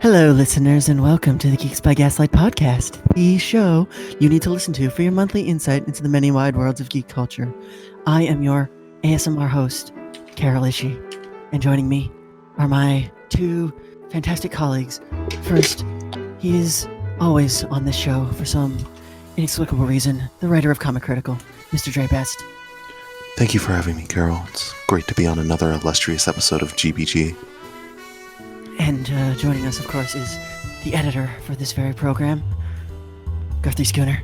Hello, listeners, and welcome to the Geeks by Gaslight Podcast, the show you need to listen to for your monthly insight into the many wide worlds of geek culture. I am your ASMR host, Carroll, and joining me are my two fantastic colleagues. First, he is always on this show for some inexplicable reason, the writer of Comic Critical, Mr. Jré Best. Thank you for having me, Carroll. It's great to be on another illustrious episode of GBG. And joining us, of course, is the editor for this very program, Guthrie Schooner.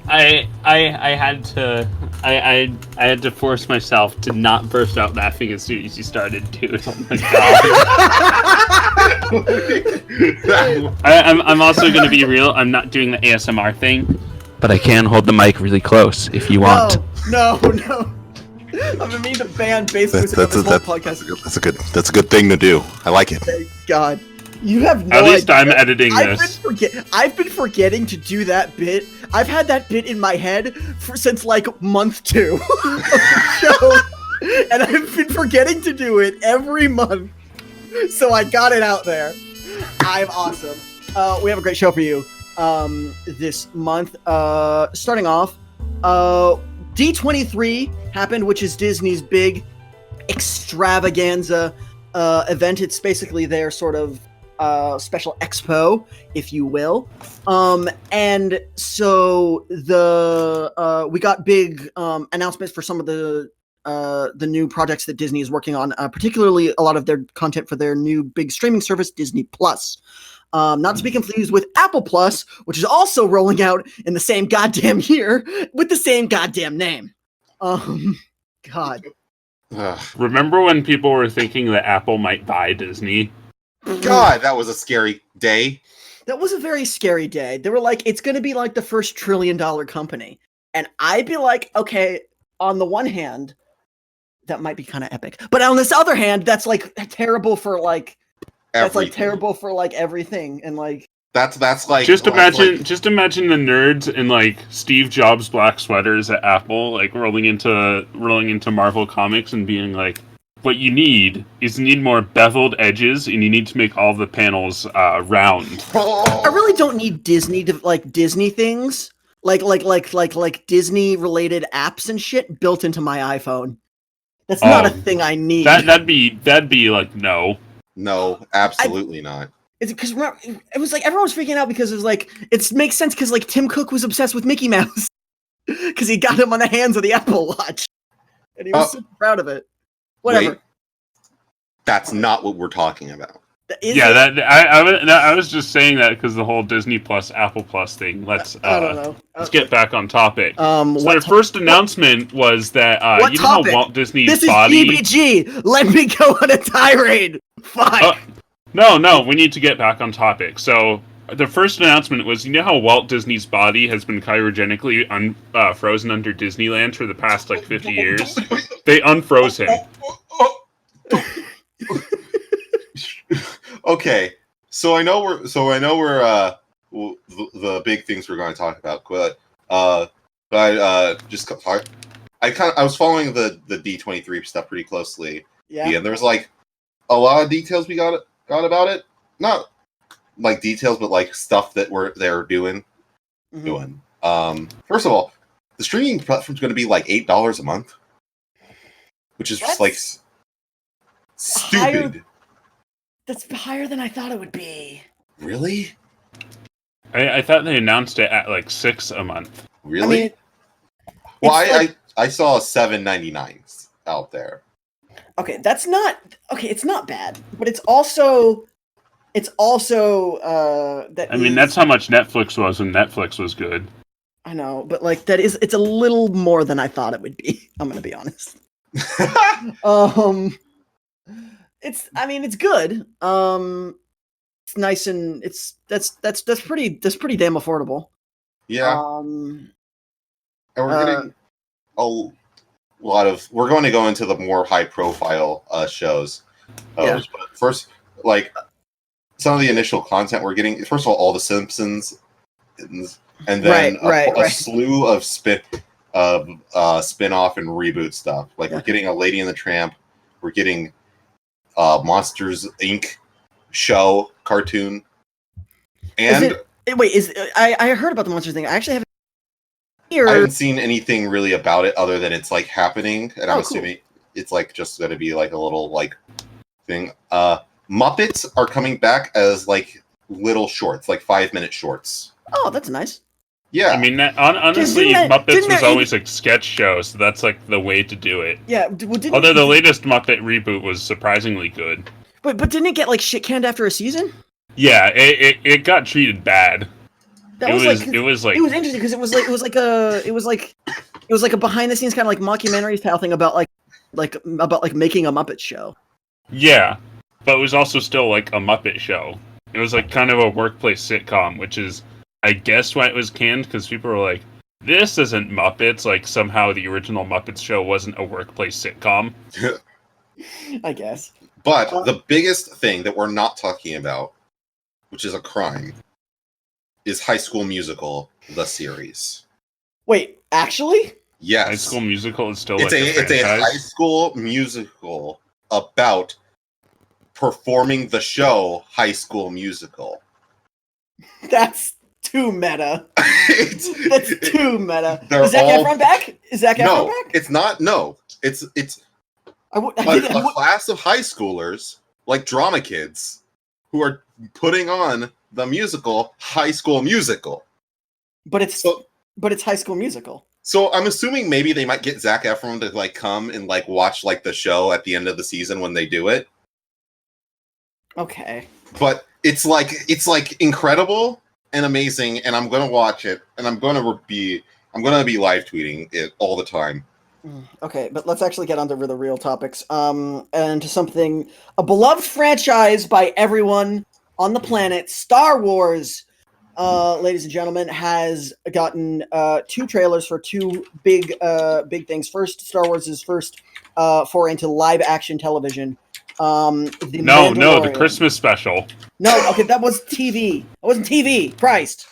I had to force myself to not burst out laughing as soon as you started, dude. Oh my god! I'm also going to be real. I'm not doing the ASMR thing, but I can hold the mic really close if you want. No. I'm gonna need to ban basically this whole podcast. That's a good thing to do. I like it. Thank God. You have no At least idea. I'm editing this. I've been forgetting to do that bit. I've had that bit in my head since like month 2 of the show, and I've been forgetting to do it every month. So I got it out there. I'm awesome. We have a great show for you this month. Starting off, D23 happened, which is Disney's big extravaganza event. It's basically their sort of special expo, if you will. And so we got big announcements for some of the new projects that Disney is working on, particularly a lot of their content for their new big streaming service, Disney Plus. Not to be confused with Apple Plus, which is also rolling out in the same goddamn year with the same goddamn name. God. Remember when people were thinking that Apple might buy Disney? God, that was a scary day. That was a very scary day. They were like, it's going to be like the first $1 trillion company. And I'd be like, okay, on the one hand, that might be kind of epic. But on this other hand, that's like terrible for like, everything. And like, that's like just imagine the nerds in like Steve Jobs black sweaters at Apple, like rolling into Marvel Comics and being like, what you need more beveled edges, and you need to make all the panels round. I really don't need Disney to like Disney things, like Disney related apps and shit built into my iPhone. That's not a thing I need. That'd be like no, absolutely not. It's because it was like everyone was freaking out because it was like it makes sense because like Tim Cook was obsessed with Mickey Mouse because he got him on the hands of the Apple Watch and he was super proud of it. Whatever. Wait, that's not what we're talking about. I was just saying that because the whole Disney Plus Apple Plus thing. Let's get back on topic. So their first announcement was that you know how Walt Disney's body. This is GBG. Let me go on a tirade. Fine. No, we need to get back on topic. So the first announcement was, you know how Walt Disney's body has been cryogenically frozen under Disneyland for the past like 50 years? They unfroze him. Okay, so I know we're the big things we're going to talk about, but I was following the D23 stuff pretty closely. Yeah, and there was like a lot of details we got about it. Not like details, but like stuff that they're doing. First of all, the streaming platform's going to be like $8 a month, which is just like stupid. That's higher than I thought it would be. Really? I thought they announced it at like $6 a month. Really? I saw $7.99 out there. Okay, it's not bad, but it's also that. I mean, that's how much Netflix was when Netflix was good. I know, but like it's a little more than I thought it would be. I'm gonna be honest. It's good. It's nice and that's pretty damn affordable. Yeah. And we're getting a lot of. We're going to go into the more high profile shows. But first, like some of the initial content we're getting. First of all The Simpsons, and then a slew of spin-off and reboot stuff. Like we're getting a Lady and the Tramp. We're getting Monsters Inc. show cartoon. And I heard about the monster thing. I actually haven't. I haven't seen anything really about it other than it's like happening, and I'm assuming it's like just going to be like a little like thing. Muppets are coming back as like little shorts, like 5-minute shorts. Oh, that's nice. Yeah, I mean, honestly, Muppets was always a sketch show, so that's like the way to do it. Yeah, although the latest Muppet reboot was surprisingly good. But didn't it get like shit canned after a season? Yeah, it got treated bad. It was interesting because it was like a behind the scenes kind of like mockumentary style thing about making a Muppet show. Yeah, but it was also still like a Muppet show. It was like kind of a workplace sitcom, which is, I guess, why it was canned, because people were like, this isn't Muppets. Like, somehow the original Muppets show wasn't a workplace sitcom. I guess. But the biggest thing that we're not talking about, which is a crime, is High School Musical, the series. Wait, actually? Yes. High School Musical is still it's a high school musical about performing the show High School Musical. That's too meta. That's too meta. Is Zac Efron back? Is Zac Efron back? It's not. No, it's a class of high schoolers, like drama kids, who are putting on the musical High School Musical. But it's High School Musical. So I'm assuming maybe they might get Zac Efron to like come and like watch like the show at the end of the season when they do it. Okay. But it's like incredible and amazing, and I'm gonna watch it, and I'm gonna be live tweeting it all the time. Okay, but let's actually get onto the real topics. And to something, a beloved franchise by everyone on the planet, Star Wars, ladies and gentlemen, has gotten 2 trailers for 2 big things. First, Star Wars' first foray into live action television. The Christmas special. No, okay, that was TV. It wasn't TV. Christ.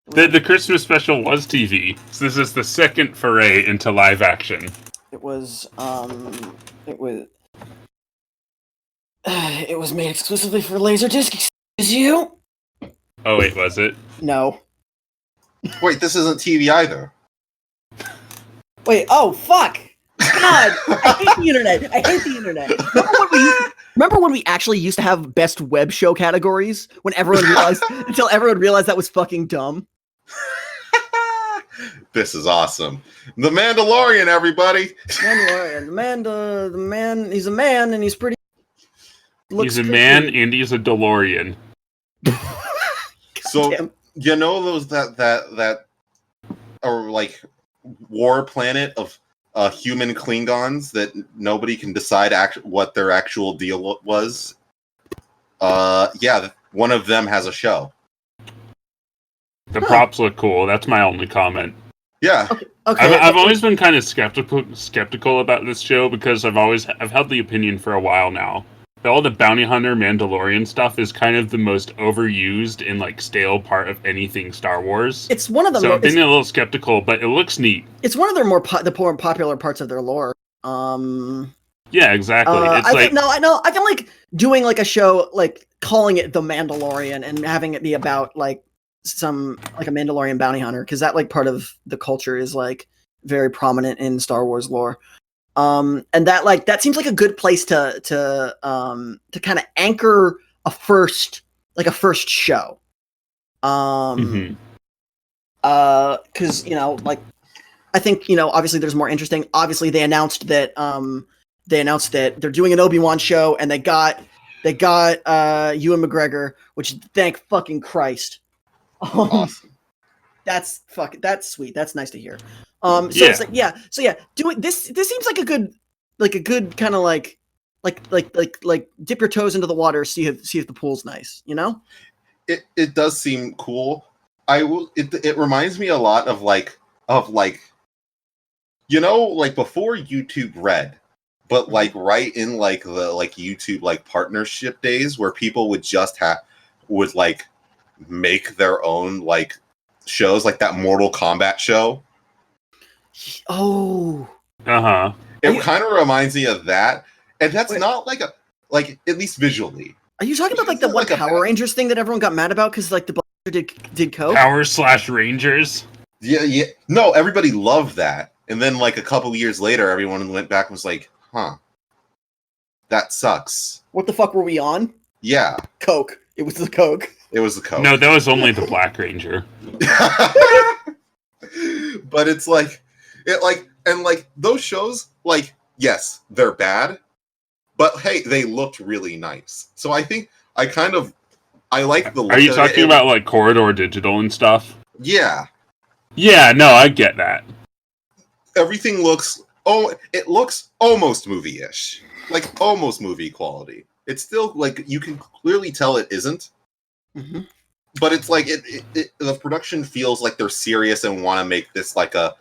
The Christmas special was TV. So this is the second foray into live action. It was made exclusively for Laserdisc. Excuse you? Oh wait, was it? No. Wait, this isn't TV either. Wait, oh fuck! God, I hate the internet. Remember when we actually used to have best web show categories when everyone realized until everyone realized that was fucking dumb? This is awesome. The Mandalorian, everybody. Mandalorian. The man. He's a man, and he's pretty. He's a man, and he's a DeLorean. So you know those that are like war planet of human Klingons that nobody can decide what their actual deal was. Yeah, one of them has a show. The props look cool. That's my only comment. Yeah. Okay. I've always been kind of skeptical about this show because I've held the opinion for a while now that all the bounty hunter Mandalorian stuff is kind of the most overused and like stale part of anything Star Wars. It's one of the. So I've been a little skeptical, but it looks neat. It's one of their more popular parts of their lore. Yeah, exactly. I feel like doing like a show, like calling it The Mandalorian and having it be about like a Mandalorian bounty hunter, because that like part of the culture is like very prominent in Star Wars lore. And that seems like a good place to kind of anchor a first show. Because like I think obviously there's more interesting. Obviously they announced that they're doing an Obi-Wan show, and they got Ewan McGregor, which thank fucking Christ. Awesome. That's sweet. That's nice to hear. It's like, doing this seems like a good kind of like dip your toes into the water, see if the pool's nice, It does seem cool. It reminds me a lot of like before YouTube Red, but like right in like the like YouTube like partnership days where people would just would like make their own like shows, like that Mortal Kombat show. Oh. It kind of reminds me of that, and that's not like at least visually, Are you talking about like the Isn't it like a Power Rangers thing that everyone got mad about because like the Blaster did coke? Power/Rangers. Yeah. No, everybody loved that, and then like a couple years later, everyone went back and was like, "Huh, that sucks." What the fuck were we on? Yeah, Coke. It was the coke. it was the coke. No, that was only the Black Ranger. But it's like, and those shows, like, yes, they're bad, but hey, they looked really nice. So I think I like the look. Are you talking about like Corridor Digital and stuff? Yeah. Yeah, no, I get that. Everything looks it looks almost movie-ish. Like almost movie quality. It's still like you can clearly tell it isn't. Mm-hmm. But it's like the production feels like they're serious and want to make this like a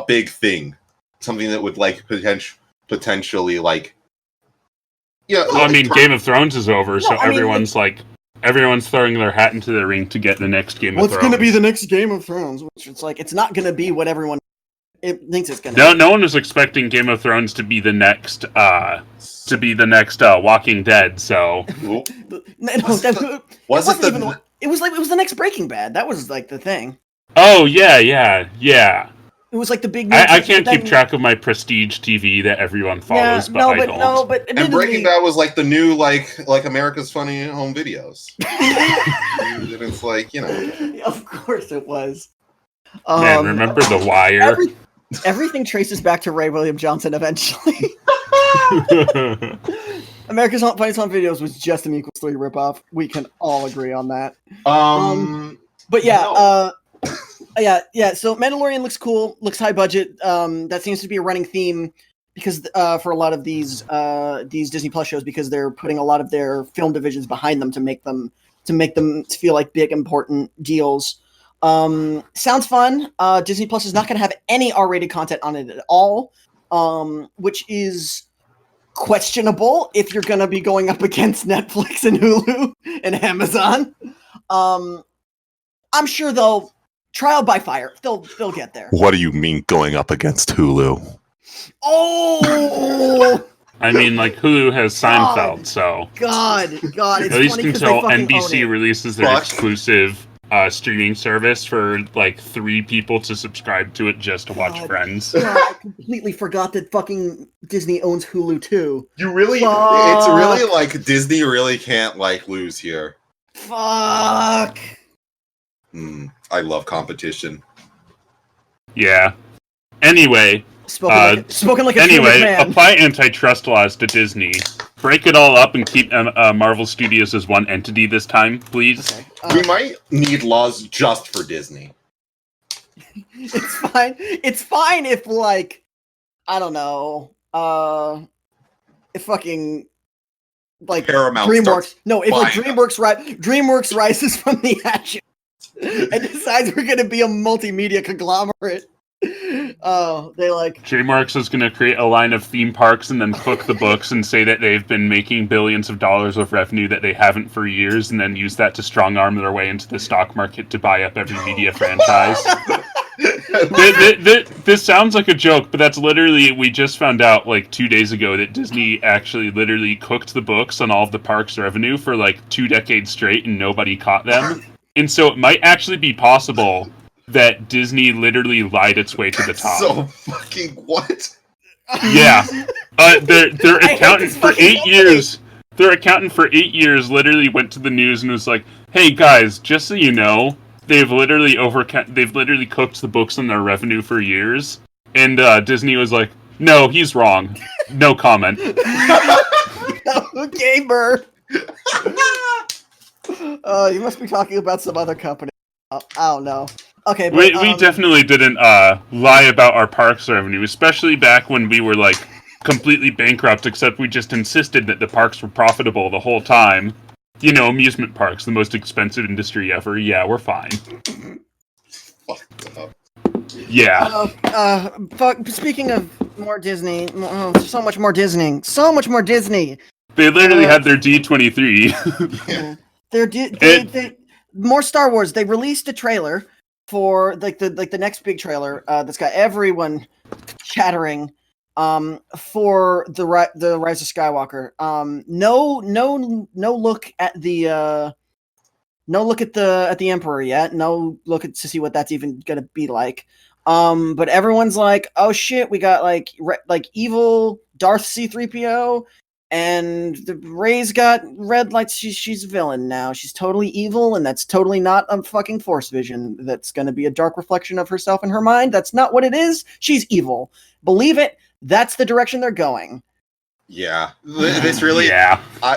big thing, something that would like potentially like. Yeah, well, I mean, Game of Thrones is over, so everyone's throwing their hat into the ring to get the next Game of Thrones. What's going to be the next Game of Thrones? Which it's like it's not going to be what everyone thinks it's going to be. No one was expecting Game of Thrones to be the next Walking Dead. So it was the next Breaking Bad. That was like the thing. Oh yeah. It was like the big. I can't keep track of my prestige TV that everyone follows, I don't. And Breaking Bad was like the new like America's Funny Home Videos. And it's like, you know. Of course it was. Man, remember The Wire? Everything traces back to Ray William Johnson eventually. America's Funniest Home Videos was just an Equals 3 ripoff. We can all agree on that. But yeah, no. Yeah. So Mandalorian looks cool, looks high budget. That seems to be a running theme because for a lot of these Disney Plus shows, because they're putting a lot of their film divisions behind them to make them feel like big important deals. Sounds fun. Disney Plus is not going to have any R-rated content on it at all, which is questionable if you're going to be going up against Netflix and Hulu and Amazon. I'm sure they'll trial by fire. They'll get there. What do you mean going up against Hulu? Oh. I mean, like Hulu has Seinfeld, so God. It's at least funny until they NBC releases their exclusive streaming service for like 3 people to subscribe to it just to watch Friends. God, I completely forgot that fucking Disney owns Hulu too. You really? It's really like Disney really can't like lose here. Fuck. I love competition. Yeah. Anyway. Spoken like a anyway, man. Apply antitrust laws to Disney. Break it all up and keep Marvel Studios as one entity this time, please. Okay. We might need laws just for Disney. It's fine. It's fine if, like, I don't know, if fucking, like, Paramount DreamWorks. No, if like DreamWorks rises from the ashes and decides we're gonna be a multimedia conglomerate. Oh, they like DreamWorks is going to create a line of theme parks and then cook the books and say that they've been making billions of dollars of revenue that they haven't for years, and then use that to strong arm their way into the stock market to buy up every media franchise. This sounds like a joke, but that's literally, we just found out like 2 days ago that Disney actually literally cooked the books on all of the parks' revenue for like 2 decades straight, and nobody caught them. And so it might actually be possible that Disney literally lied its way to the top. So fucking what? Yeah. Their accountant for 8 years. Their accountant for 8 years literally went to the news and was like, "Hey guys, just so you know, they've literally cooked the books on their revenue for years." And Disney was like, "No, he's wrong. No comment." Okay, Burr. You must be talking about some other company. I don't know. Okay, but, we definitely didn't lie about our parks revenue, especially back when we were like completely bankrupt, except we just insisted that the parks were profitable the whole time. You know, amusement parks, the most expensive industry ever. Yeah, we're fine. Fucked up. Yeah. Speaking of more Disney, so much more Disney. They literally had their D23. They more Star Wars. They released a trailer for the next big trailer that's got everyone chattering for the Rise of Skywalker. No look at the Emperor yet. No look to see what that's even gonna be like. But everyone's like, oh shit, we got like evil Darth C-3PO, and the Rey's got red lights. She's a villain now. She's totally evil, and that's totally not a fucking Force vision. That's gonna be a dark reflection of herself in her mind. That's not what it is. She's evil. Believe it. That's the direction they're going. Yeah, this really,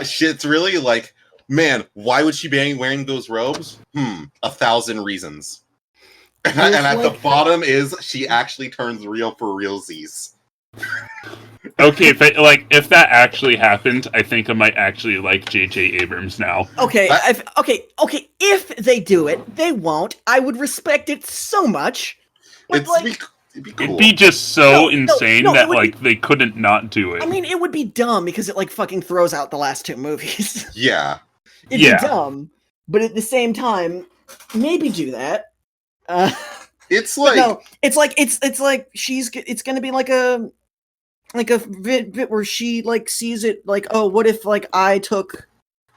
shit's really like, man, why would she be wearing those robes? 1,000 reasons. And at the bottom is she actually turns real for realsies. Okay, but if that actually happened, I think I might actually like J.J. Abrams now. Okay, if they do it, they won't. I would respect it so much. But It'd be cool. It'd be just so insane that they couldn't not do it. I mean, it would be dumb because it fucking throws out the last two movies. Yeah. It'd be dumb, but at the same time, maybe do that. It's like it's gonna be like a bit where she sees it oh, what if I took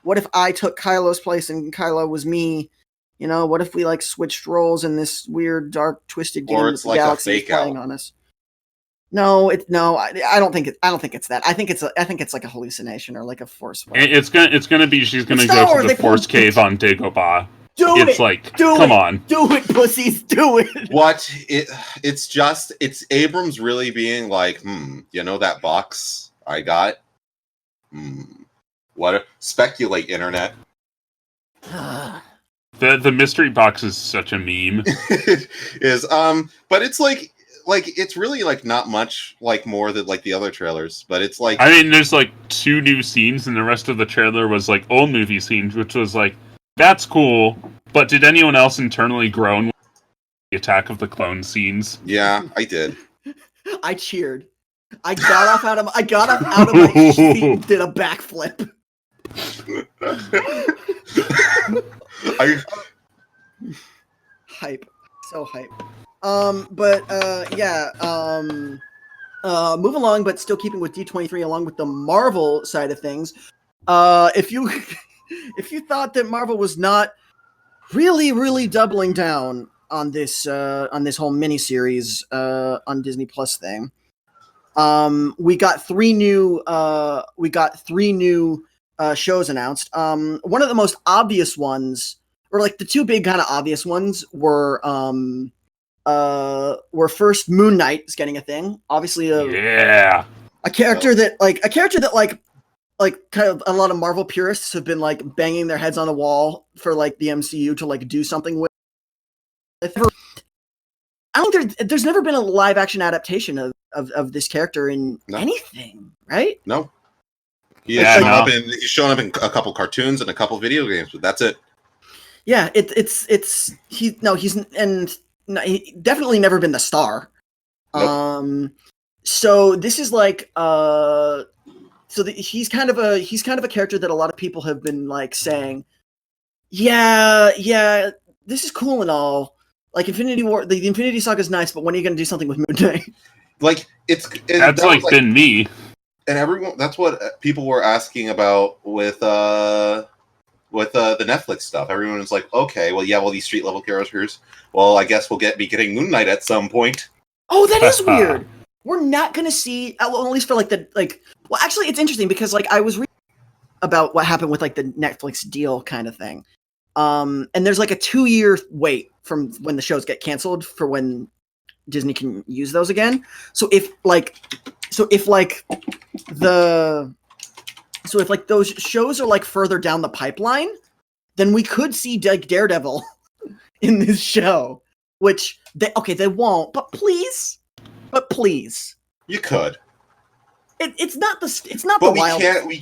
Kylo's place and Kylo was me. What if we switched roles in this weird, dark, twisted game that the galaxy is playing on us? No, I don't think it's that. I think it's like a hallucination or like a force. It's gonna be she's gonna go to the Force Cave on Dagobah. Come on, do it, pussies, do it. What it's Abrams really being like, that box I got. What? Speculate, internet. The mystery box is such a meme. It is, but it's it's really not much more than the other trailers, but it's I mean, there's 2 new scenes, and the rest of the trailer was old movie scenes, which was that's cool. But did anyone else internally groan with the Attack of the Clones scenes? Yeah, I did. I cheered. I got out of my seat and did a backflip. Hype. So hype. Move along, but still keeping with D23 along with the Marvel side of things. If you thought that Marvel was not really doubling down on this whole miniseries on Disney Plus thing, we got three new shows announced. One of the most obvious ones, or the two big kind of obvious ones, were first Moon Knight is getting a thing. Obviously, a character that kind of a lot of Marvel purists have been banging their heads on the wall for the MCU to do something with. I don't think there's never been a live action adaptation of this character in anything, right? No. He's shown up in a couple cartoons and a couple video games, but that's it. Yeah, he's definitely never been the star. Nope. So this is he's kind of a character that a lot of people have been saying, yeah, this is cool and all. Infinity War, the Infinity Saga is nice, but when are you going to do something with Moon Knight? Been me. And everyone, that's what people were asking about with the Netflix stuff. Everyone was like, okay, well, these street level characters. Well, I guess we'll be getting Moon Knight at some point. Oh, that is weird. We're not going to see, at least for well, actually, it's interesting because I was reading about what happened with the Netflix deal kind of thing. And there's a 2-year wait from when the shows get canceled for when Disney can use those again. So if those shows are further down the pipeline, then we could see Daredevil in this show, which they won't, but please, you could. It's not the wild. We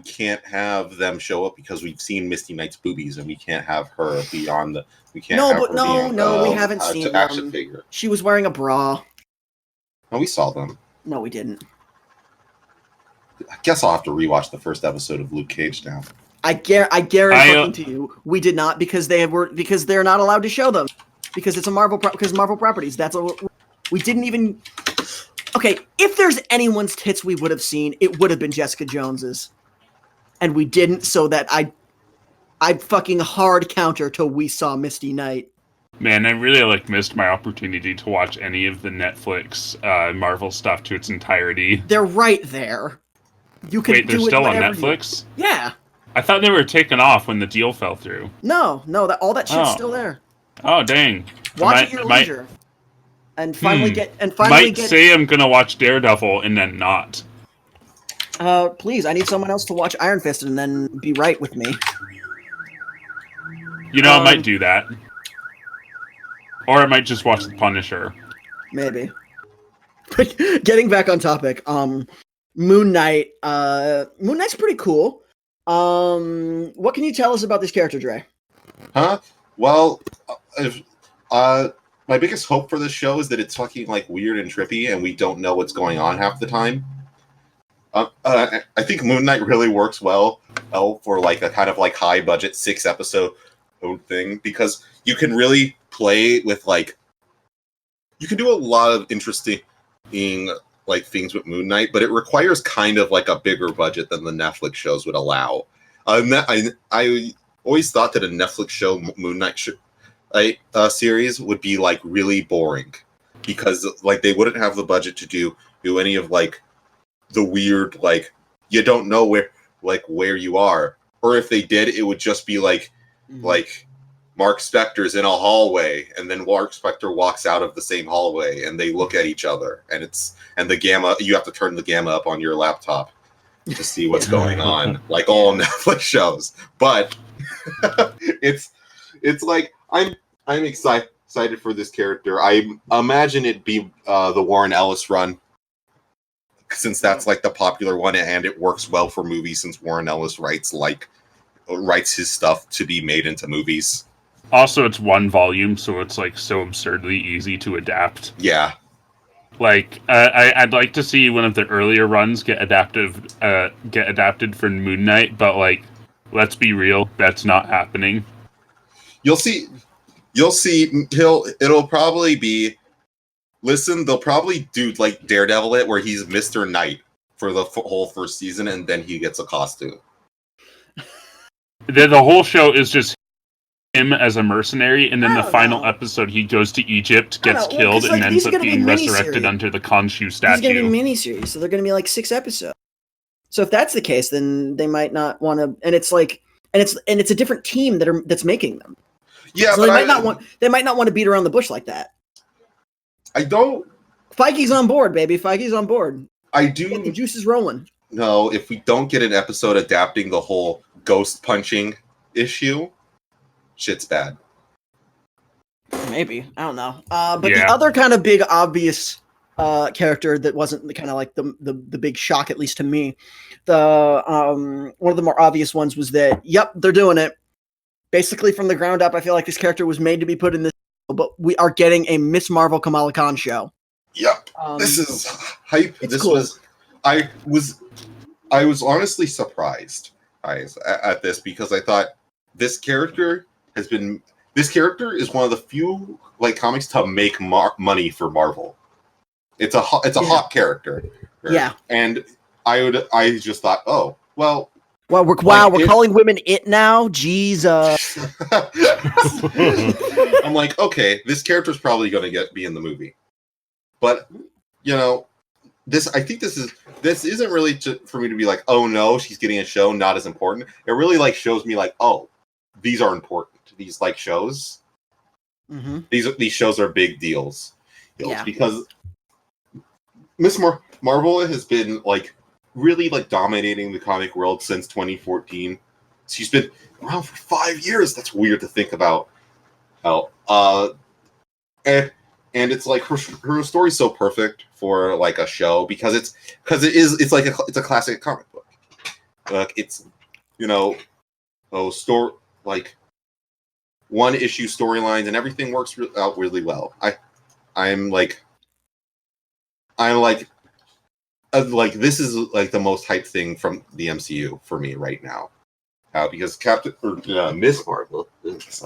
can't have them show up because we've seen Misty Knight's boobies, and we can't have her be on the. We can't. We haven't seen them. Action figure. She was wearing a bra. No, we saw them. No, we didn't. I guess I'll have to rewatch the first episode of Luke Cage now. I guarantee to you, we did not because they're not allowed to show them because it's a Marvel properties. That's we didn't even. Okay, if there's anyone's tits we would have seen, it would have been Jessica Jones's. And we didn't, so that I fucking hard counter till we saw Misty Knight. Man, I really missed my opportunity to watch any of the Netflix Marvel stuff to its entirety. They're right there. You can Wait, they're do still on whenever Netflix? Yeah. I thought they were taken off when the deal fell through. No, all that shit's still there. Oh, dang. Watch at your leisure. And finally Might say I'm gonna watch Daredevil and then not. Please, I need someone else to watch Iron Fist and then be right with me. I might do that. Or I might just watch The Punisher. Maybe. Getting back on topic, Moon Knight. Moon Knight's pretty cool. What can you tell us about this character, Dre? Well, my biggest hope for this show is that it's fucking weird and trippy, and we don't know what's going on half the time. I think Moon Knight really works well for a kind of high budget 6-episode thing, because you can really play with you can do a lot of interesting things with Moon Knight, but it requires kind of a bigger budget than the Netflix shows would allow. I always thought that a Netflix show, Moon Knight series, would be really boring, because they wouldn't have the budget to do any of the weird you don't know where you are, or if they did, it would just be Mark Spector's in a hallway, and then Mark Spector walks out of the same hallway, and they look at each other, and the gamma, you have to turn the gamma up on your laptop to see what's going on, all Netflix shows. But it's I'm excited for this character. I imagine it be the Warren Ellis run, since that's the popular one, and it works well for movies, since Warren Ellis writes his stuff to be made into movies. Also, it's one volume, so it's so absurdly easy to adapt. Yeah. I'd like to see one of the earlier runs get adapted for Moon Knight, but let's be real, that's not happening. You'll see. It'll probably be. Listen, they'll probably do Daredevil it, where he's Mr. Knight for the whole first season, and then he gets a costume. The whole show is just him as a mercenary, and then the final episode he goes to Egypt, gets killed, and ends up being resurrected under the Khonshu statue. These are going to be miniseries, so they're going to be 6 episodes. So if that's the case, then they might not want to. And it's it's a different team that's making them. Yeah, so they might not want to beat around the bush like that. I don't. Feige's on board, baby. Feige's on board. I do. Get the juice is rolling. No, if we don't get an episode adapting the whole ghost punching issue, shit's bad. Maybe, I don't know. But the other kind of big obvious character that wasn't the kind of the big shock, at least to me, one of the more obvious ones was that they're doing it basically from the ground up. I feel like this character was made to be put in this, but we are getting a Miss Marvel Kamala Khan show. Yep, this is hype. This cool. I was honestly surprised at this, because I thought this character is one of the few comics to make money for Marvel. It's a hot character. Right? Yeah, and I just thought, oh well. Well, we're calling women it now. Jesus. I'm okay, this character's probably going to be in the movie, but I think this isn't really for me to be oh no, she's getting a show, not as important. It really shows me oh, these are important. These shows. Mm-hmm. These shows are big deals. Because Miss Marvel has been really dominating the comic world since 2014. She's been around for 5 years. That's weird to think about. And it's her story's so perfect for a show, because it's a classic comic book. It's story one issue storylines, and everything works out really well. I'm this is the most hyped thing from the MCU for me right now, because Miss Marvel, it's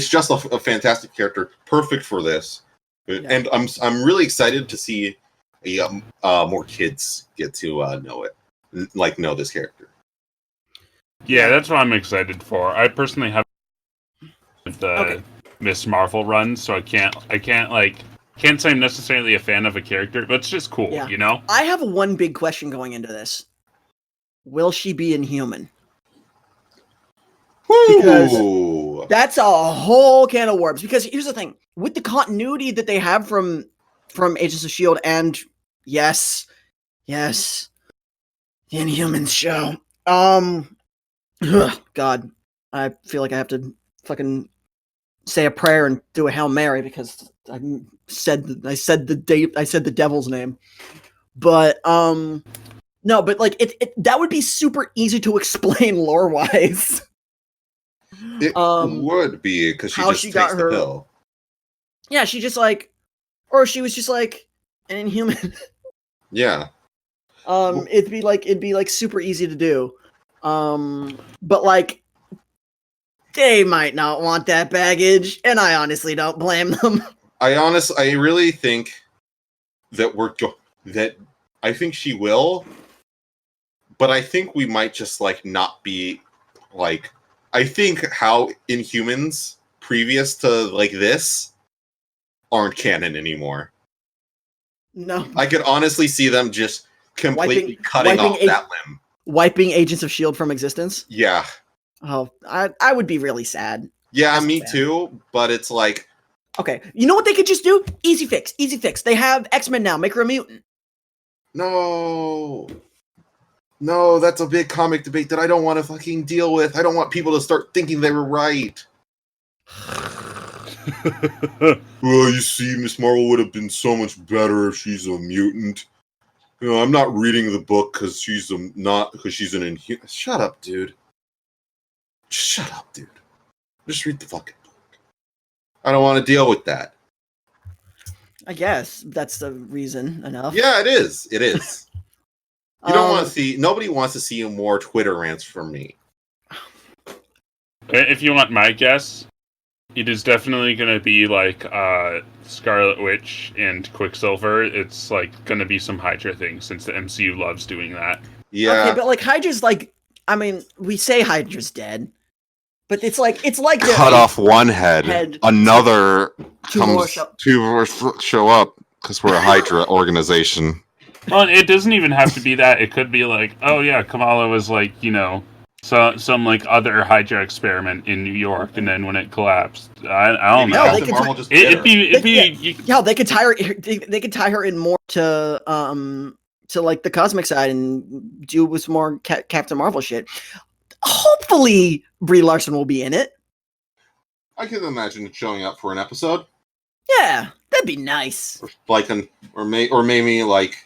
just a fantastic character, perfect for this. And I'm really excited to see more kids get to know it, like know this character. Yeah, that's what I'm excited for. I personally have the Miss Marvel run, so I can't say I'm necessarily a fan of a character, but it's just cool, you know? I have one big question going into this. Will she be Inhuman? Because that's a whole can of worms. Because here's the thing. With the continuity that they have from Agents of S.H.I.E.L.D. and yes, the Inhumans show. God, I feel like I have to fucking say a prayer and do a Hail Mary because I said the devil's name. But no, but like it that would be super easy to explain lore wise. It would be because she just takes the pill. Yeah, she just like, or she was just like an Inhuman. Yeah. It'd be like super easy to do. But like they might not want that baggage, and I honestly don't blame them. I really think that I think she will, but I think we might just like not be like. I think how Inhumans previous to like this aren't canon anymore. No, I could honestly see them just completely cutting off that limb, wiping Agents of S.H.I.E.L.D. from existence. Yeah. Oh, I would be really sad. Yeah, me too. But it's like, okay, you know what they could just do? Easy fix. They have X-Men now. Make her a mutant. No, that's a big comic debate that I don't want to fucking deal with. I don't want people to start thinking they were right. Well, you see, Miss Marvel would have been so much better if she's a mutant. You know, I'm not reading the book because she's an Inhuman. Shut up, dude. Shut up, dude. Just read the fucking book. I don't want to deal with that. I guess that's the reason enough. Yeah, it is. It is. You don't want to see. Nobody wants to see more Twitter rants from me. If you want my guess, it is definitely going to be like Scarlet Witch and Quicksilver. It's like going to be some Hydra thing since the MCU loves doing that. Yeah. Okay, but like Hydra's like, I mean, we say Hydra's dead, but it's like cut off one head, another two more show up because we're a Hydra organization. Well, it doesn't even have to be that. It could be like, oh yeah, Kamala was like, you know, some like other Hydra experiment in New York, and then when it collapsed, I don't know. They could tie her in more to like the cosmic side and do with more Captain Marvel shit. Hopefully, Brie Larson will be in it. I can imagine it showing up for an episode. Yeah, that'd be nice. Or maybe like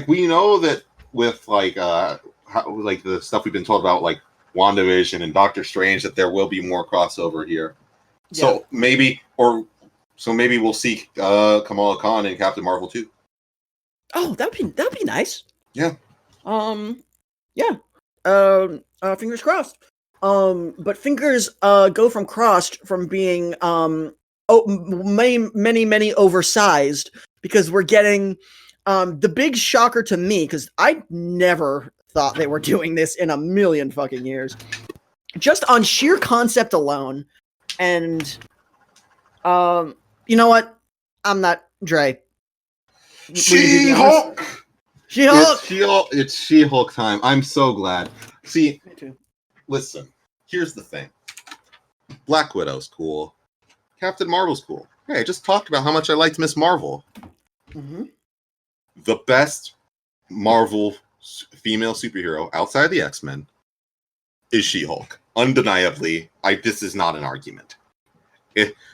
we know that with like the stuff we've been told about like WandaVision and Doctor Strange that there will be more crossover here. Yeah. So maybe we'll see Kamala Khan and Captain Marvel too. Oh, that'd be nice. Yeah. Yeah. Fingers crossed. But fingers go from crossed from being many oversized because we're getting the big shocker to me, because I never thought they were doing this in a million fucking years. Just on sheer concept alone. And you know what? I'm not Dre. She-Hulk! She-Hulk! It's She-Hulk time. I'm so glad. See, listen, here's the thing. Black Widow's cool. Captain Marvel's cool. Hey, I just talked about how much I liked Miss Marvel. Mm-hmm. The best Marvel female superhero outside the X-Men is She-Hulk. Undeniably, this is not an argument.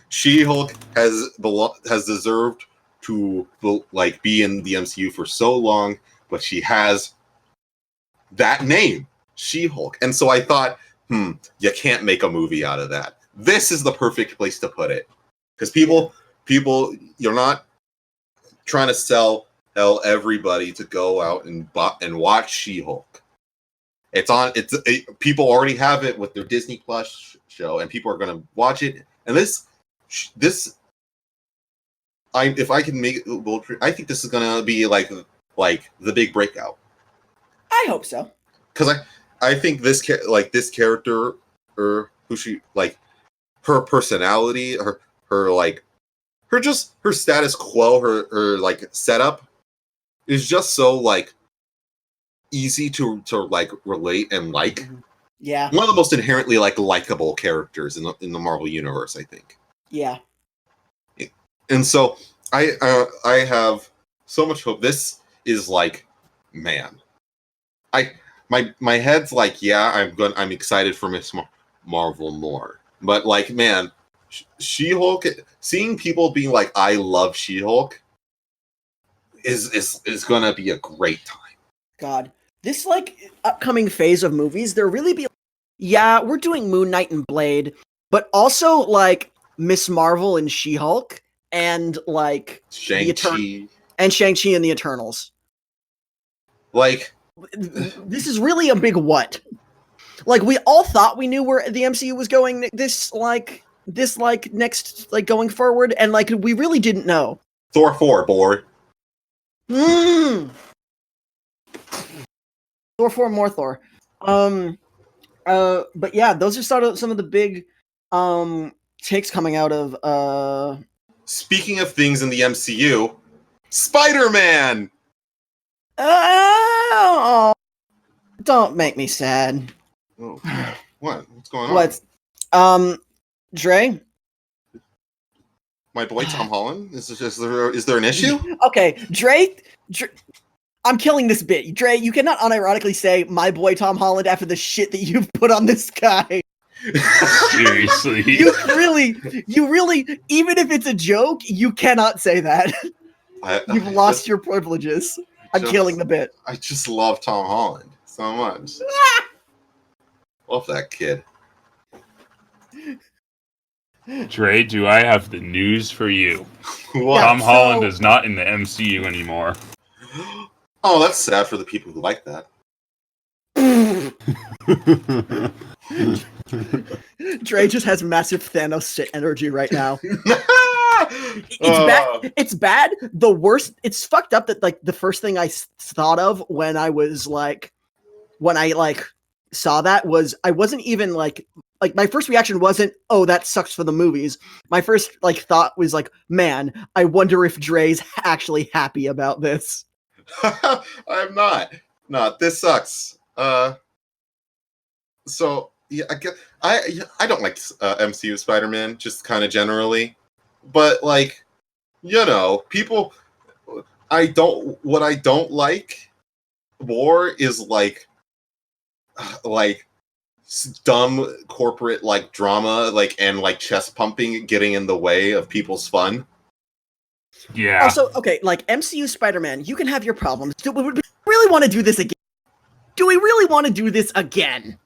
She-Hulk has deserved to be in the MCU for so long, but she has that name, She-Hulk. And so I thought, you can't make a movie out of that. This is the perfect place to put it. Because people, you're not trying to tell everybody to go out and watch She-Hulk. People already have it with their Disney Plus show, and people are going to watch it. And this if I can make it, I think this is gonna be like the big breakout. I hope so. Because I think this character, or who she like, her personality, her status quo, her like setup is just so like easy to like relate and like. Yeah. One of the most inherently like likable characters in the Marvel universe, I think. Yeah. And so I have so much hope. This is like, man, my head's like, yeah, I'm excited for Miss Marvel more, but like, man, She-Hulk, seeing people being like, I love She-Hulk is gonna be a great time. God, this like upcoming phase of movies, there really be, yeah, we're doing Moon Knight and Blade, but also like Miss Marvel and She-Hulk, and like Shang-Chi and Shang-Chi and the Eternals. Like, this is really a big what? Like, we all thought we knew where the MCU was going this next, like, going forward, and like we really didn't know. Thor 4, boy. Thor 4, more Thor. But yeah, those are sort of some of the big takes coming out of Speaking of things in the MCU, Spider-Man! Oh, don't make me sad. Oh, what? What's going on? What? Jré? My boy Tom Holland? Is there an issue? Okay, Jré, I'm killing this bit. Jré, you cannot unironically say my boy Tom Holland after the shit that you've put on this guy. Seriously. You really, even if it's a joke, you cannot say that. You've lost your privileges. I'm killing the bit. I just love Tom Holland so much. Love that kid. Jré, do I have the news for you? What? Tom Holland is not in the MCU anymore. Oh, that's sad for the people who like that. Jré just has massive Thanos shit energy right now. It's bad. It's bad. The worst. It's fucked up that like the first thing I thought of when I saw that was I wasn't even like my first reaction wasn't, oh, that sucks for the movies. My first like thought was like, man, I wonder if Dre's actually happy about this. I'm not. This sucks. So yeah, I don't like MCU Spider-Man, just kind of generally, but like, you know, people. What I don't like more is like dumb corporate like drama, like, and like chest pumping getting in the way of people's fun. Yeah. Also, okay, like MCU Spider-Man, you can have your problems. Do we really want to do this again? Do we really want to do this again?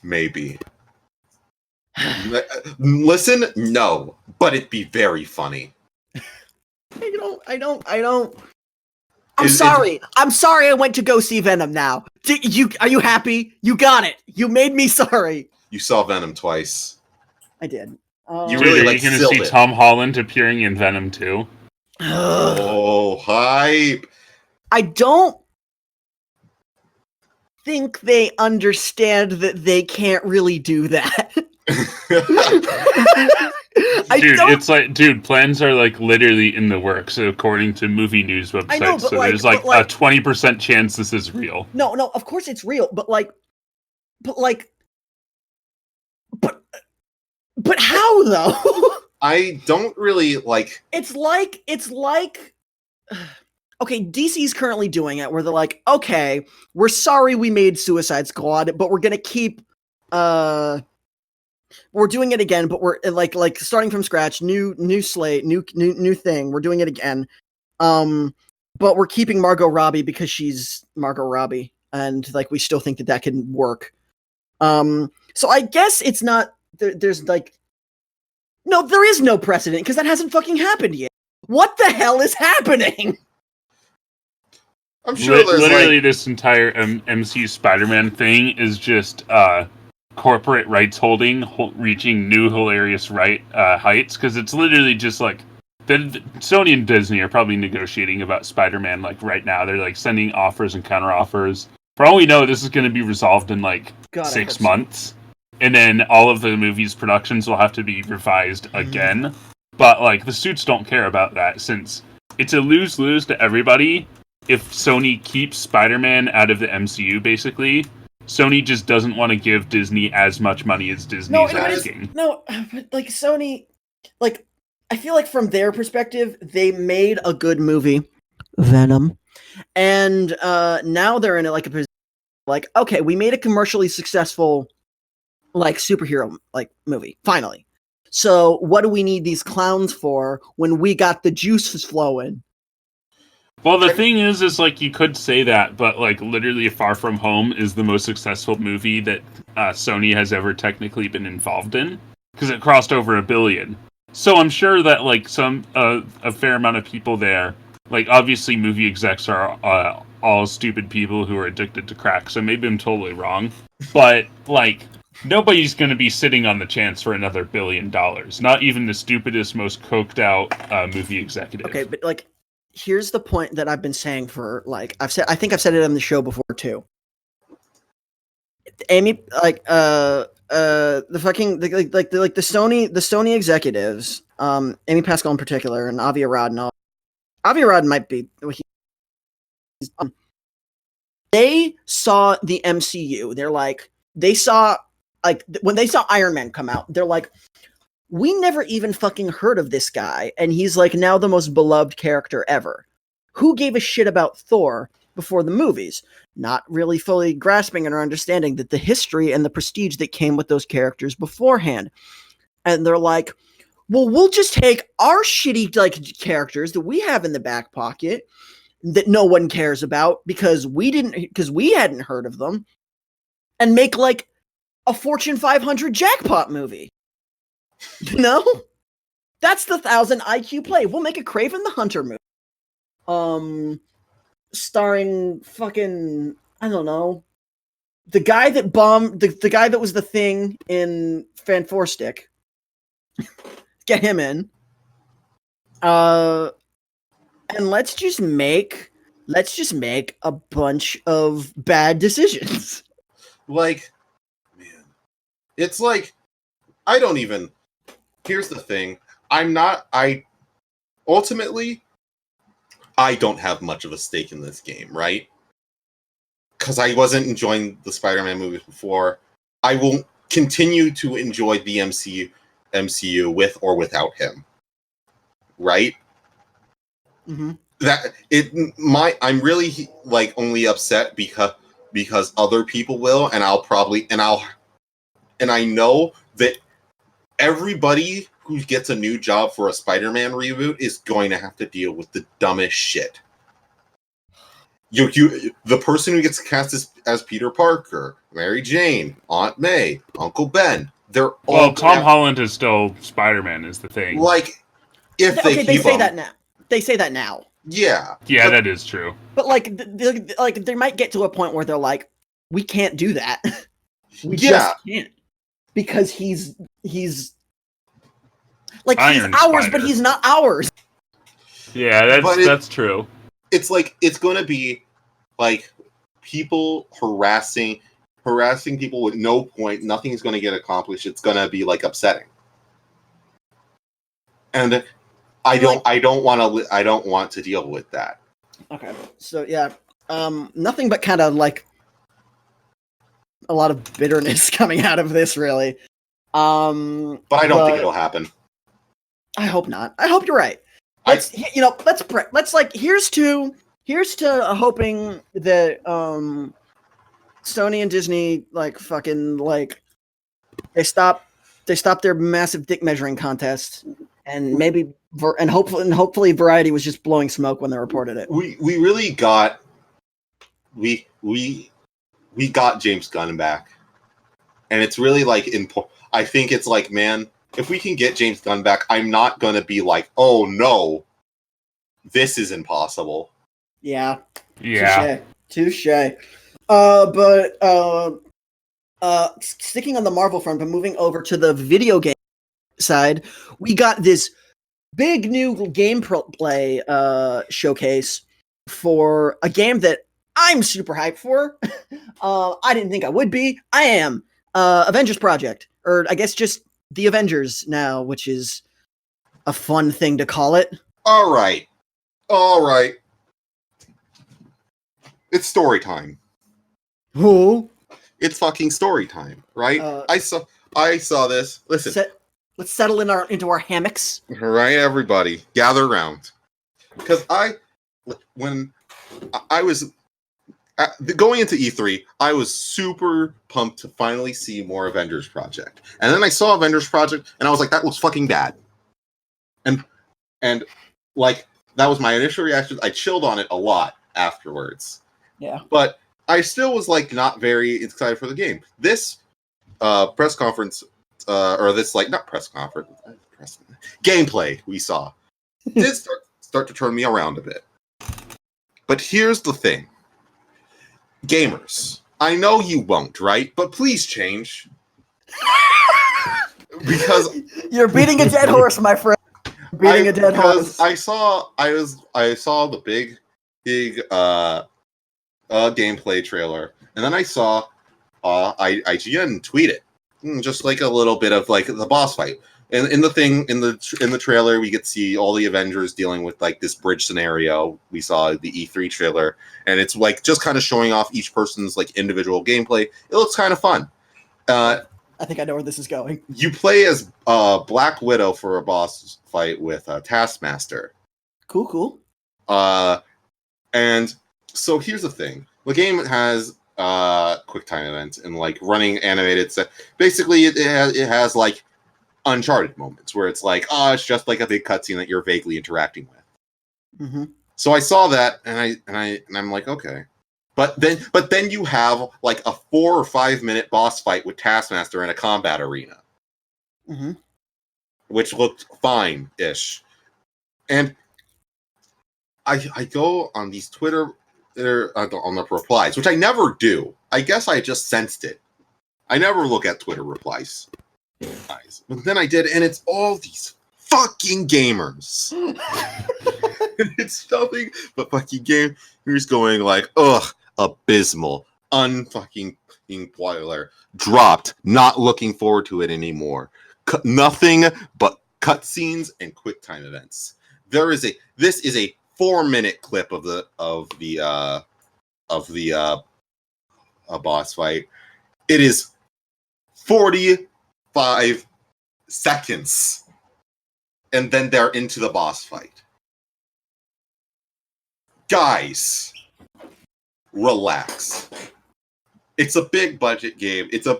Maybe. Listen, no, but it'd be very funny. I don't. I'm sorry I went to go see Venom now. Are you happy? You got it. You made me sorry. You saw Venom twice. I did. You really are you going to see Tom Holland appearing in Venom 2? Oh, hype. I don't think they understand that they can't really do that. Plans are like literally in the works according to movie news websites. Know, so there's like a 20% chance this is real. No, of course it's real, but how though? I don't really like. It's like. Okay, DC's currently doing it where they're like, okay, we're sorry we made Suicide Squad, but we're gonna keep. We're doing it again, but we're like starting from scratch, new slate, new thing. We're doing it again, but we're keeping Margot Robbie because she's Margot Robbie, and like we still think that can work. So I guess it's not. There's like, no, there is no precedent because that hasn't fucking happened yet. What the hell is happening? I'm sure there's literally this entire MCU Spider-Man thing is just corporate rights holding reaching new hilarious heights, because it's literally just like Sony and Disney are probably negotiating about Spider-Man like right now. They're like sending offers and counter offers. For all we know, this is going to be resolved in like 6 months, and then all of the movie's productions will have to be revised again. But like the suits don't care about that, since it's a lose-lose to everybody. If Sony keeps Spider-Man out of the MCU, basically, Sony just doesn't want to give Disney as much money as Disney's asking. But like Sony, like I feel like from their perspective, they made a good movie, Venom, and now they're in like a position like, okay, we made a commercially successful like superhero like movie finally. So what do we need these clowns for when we got the juices flowing? Well, the thing is like you could say that, but like literally Far From Home is the most successful movie that Sony has ever technically been involved in, because it crossed over $1 billion. So I'm sure that like a fair amount of people there, like obviously movie execs are all stupid people who are addicted to crack, so maybe I'm totally wrong, but like nobody's going to be sitting on the chance for another $1 billion. Not even the stupidest, most coked out movie executive. Okay, but like, here's the point that I've been saying for like I think I've said it on the show before too. Amy, like the Sony executives, Amy Pascal in particular, and Avi Arad and all. Avi Arad might be. They saw the MCU. They're like, they saw like when they saw Iron Man come out. They're like, we never even fucking heard of this guy, and he's like now the most beloved character ever. Who gave a shit about Thor before the movies? Not really fully grasping or understanding that the history and the prestige that came with those characters beforehand. And they're like, well, we'll just take our shitty like characters that we have in the back pocket that no one cares about because we hadn't heard of them, and make like a Fortune 500 jackpot movie. You know? That's the 1,000 IQ play. We'll make a Kraven the Hunter movie. Starring fucking, I don't know, the guy that bombed, the guy that was the Thing in Fan Four Stick. Get him in. And let's just make a bunch of bad decisions. Like, man, it's like, here's the thing. Ultimately, I don't have much of a stake in this game, right? Because I wasn't enjoying the Spider-Man movies before. I will continue to enjoy the MCU with or without him, right? Mm-hmm. I'm really like only upset because other people will, and I know that everybody who gets a new job for a Spider-Man reboot is going to have to deal with the dumbest shit. The person who gets cast as Peter Parker, Mary Jane, Aunt May, Uncle Ben, they're all Tom Holland is still Spider-Man is the thing. Like, if they say that now. They say that now. Yeah. Yeah, that is true. But like they might get to a point where they're like, we can't do that. We just can't. Because he's like Iron he's ours, Spider. But he's not ours. Yeah, that's true. It's like it's gonna be like people harassing people with no point. Nothing's gonna get accomplished. It's gonna be like upsetting. And I don't want to deal with that. Okay. So yeah. Nothing but kind of like a lot of bitterness coming out of this, really. But I don't think it'll happen. I hope not. I hope you're right. Let's like here's to hoping that Sony and Disney like fucking like they stop their massive dick measuring contest, and maybe hopefully Variety was just blowing smoke when they reported it. We really got we got James Gunn back, and it's really like I think it's like, man, if we can get James Gunn back, I'm not gonna be like, oh no, this is impossible. Yeah. Touche. But sticking on the Marvel front, but moving over to the video game side, we got this big new gameplay showcase for a game that I'm super hyped for. I didn't think I would be. I am. Avengers Project, or I guess just the Avengers now, which is a fun thing to call it. All right. It's story time. Who? It's fucking story time, right? I saw this. Listen. Let's settle into our hammocks. All right, everybody, gather around. Because when I was going into E3, I was super pumped to finally see more Avengers Project. And then I saw Avengers Project, and I was like, that looks fucking bad. And like, that was my initial reaction. I chilled on it a lot afterwards. Yeah. But I still was, like, not very excited for the game. This press conference, or this, like, not press conference, gameplay we saw did start to turn me around a bit. But here's the thing. Gamers, I know you won't, right? But please change. Because you're beating a dead horse, my friend. Beating a dead horse. I saw the big gameplay trailer, and then I saw IGN tweet it, just like a little bit of like the boss fight. And in the trailer, we get to see all the Avengers dealing with like this bridge scenario. We saw the E3 trailer, and it's like just kind of showing off each person's like individual gameplay. It looks kind of fun. I think I know where this is going. You play as Black Widow for a boss fight with Taskmaster. Cool. And so here's the thing: the game has quick time events and like running animated stuff. Basically, it has like Uncharted moments where it's like, it's just like a big cutscene that you're vaguely interacting with. Mm-hmm. So I saw that, and I'm like, okay. But then you have like a 4 or 5 minute boss fight with Taskmaster in a combat arena, mm-hmm. which looked fine-ish. And I go on these Twitter on the replies, which I never do. I guess I just sensed it. I never look at Twitter replies. But then I did, and it's all these fucking gamers. It's nothing but fucking gamers going like, ugh, abysmal, unfucking spoiler, dropped, not looking forward to it anymore. Nothing but cutscenes and quick time events. This is a 4-minute clip of the boss fight. It is 45 seconds, and then they're into the boss fight. Guys, relax. It's a big budget game. It's a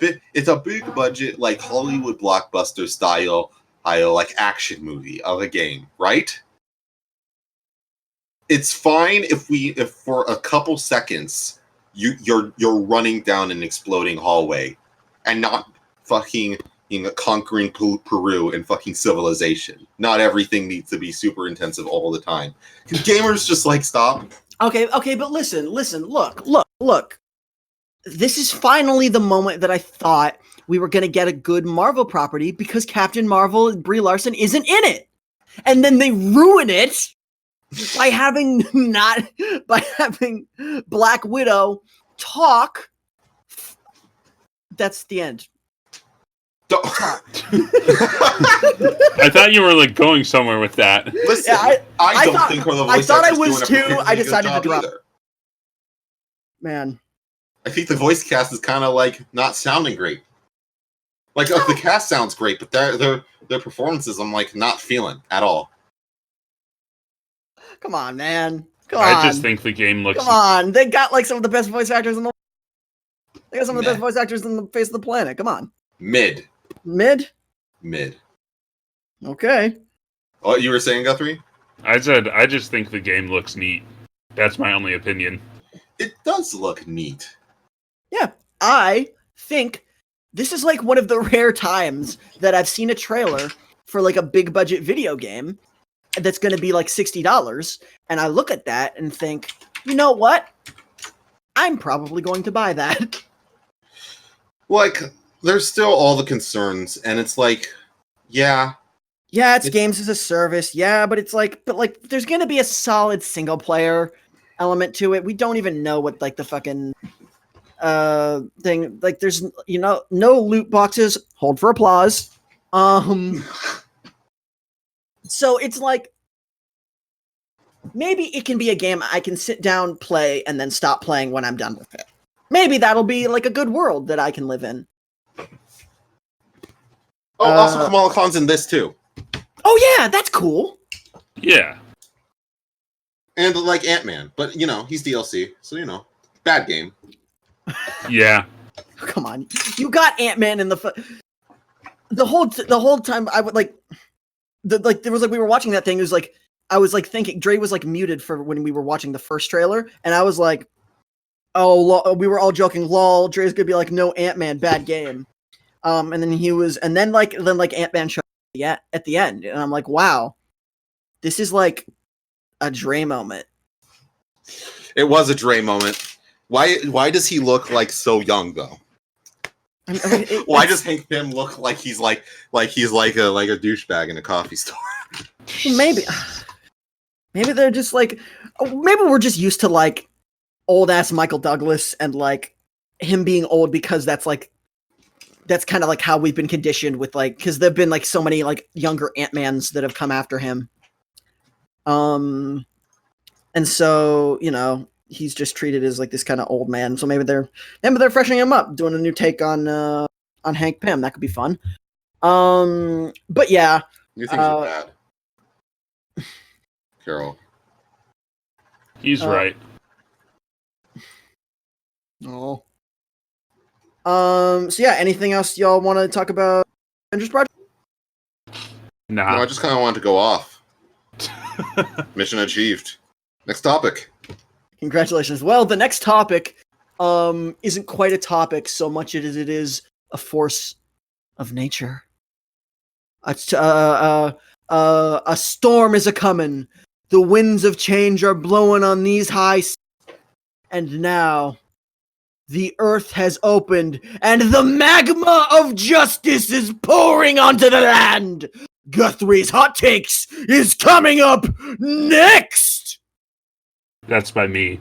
big budget like Hollywood blockbuster style like action movie of a game, right? It's fine if for a couple seconds you're running down an exploding hallway and not fucking conquering Peru and fucking civilization. Not everything needs to be super intensive all the time. Can gamers just like stop? Okay, but listen, look. This is finally the moment that I thought we were going to get a good Marvel property because Captain Marvel and Brie Larson isn't in it. And then they ruin it by having Black Widow talk. That's the end. I thought you were like going somewhere with that. Listen, I don't think the voice I thought I actor's was doing too. I decided to drop. Either. Man, I think the voice cast is kind of like not sounding great. Like the cast sounds great, but their performances I'm like not feeling at all. Come on, man. I just think the game looks. Come on, they got like some of the best voice actors in the. They got some of the best voice actors on the face of the planet. Come on. Mid. Okay. What you were saying, Guthrie? I said I just think the game looks neat. That's my only opinion. It does look neat. Yeah, I think this is like one of the rare times that I've seen a trailer for like a big budget video game that's going to be like $60, and I look at that and think, you know what? I'm probably going to buy that. Like, there's still all the concerns, and it's like, yeah, Yeah, it's games as a service. Yeah, but it's like, there's gonna be a solid single player element to it. We don't even know what like the fucking thing. Like, there's no loot boxes. Hold for applause. So it's like, maybe it can be a game I can sit down, play, and then stop playing when I'm done with it. Maybe that'll be like a good world that I can live in. Oh, also Kamala Khan's in this too. Oh yeah, that's cool. Yeah. And like Ant-Man, but he's DLC, so bad game. Yeah. Come on, you got Ant-Man in the whole time. I would like, there was like, we were watching that thing. It was like, I was like thinking Dre was like muted for when we were watching the first trailer, and I was like, oh, we were all joking, lol, Dre's gonna be like, no, Ant-Man, bad game. And then Ant-Man showed at the end, and I'm like, wow, this is like a Dre moment. It was a Dre moment. Why does he look like so young though? Why does Hank Pym look like he's like a douchebag in a coffee store? Maybe they're just like, maybe we're just used to like old ass Michael Douglas and like him being old, because that's kind of like how we've been conditioned with, like, because there've been like so many like younger Ant-Mans that have come after him. And so, he's just treated as like this kind of old man. So maybe they're freshening him up, doing a new take on Hank Pym. That could be fun. But yeah. You think he's bad? Carroll. He's right. Oh. So yeah, anything else y'all want to talk about Avengers Project? Nah. No, I just kind of wanted to go off. Mission achieved. Next topic. Congratulations. Well, the next topic isn't quite a topic so much as it is a force of nature. A storm is a-coming. The winds of change are blowing on these high seas. And now the earth has opened, and the magma of justice is pouring onto the land. Guthrie's Hot Takes is coming up next! That's by me.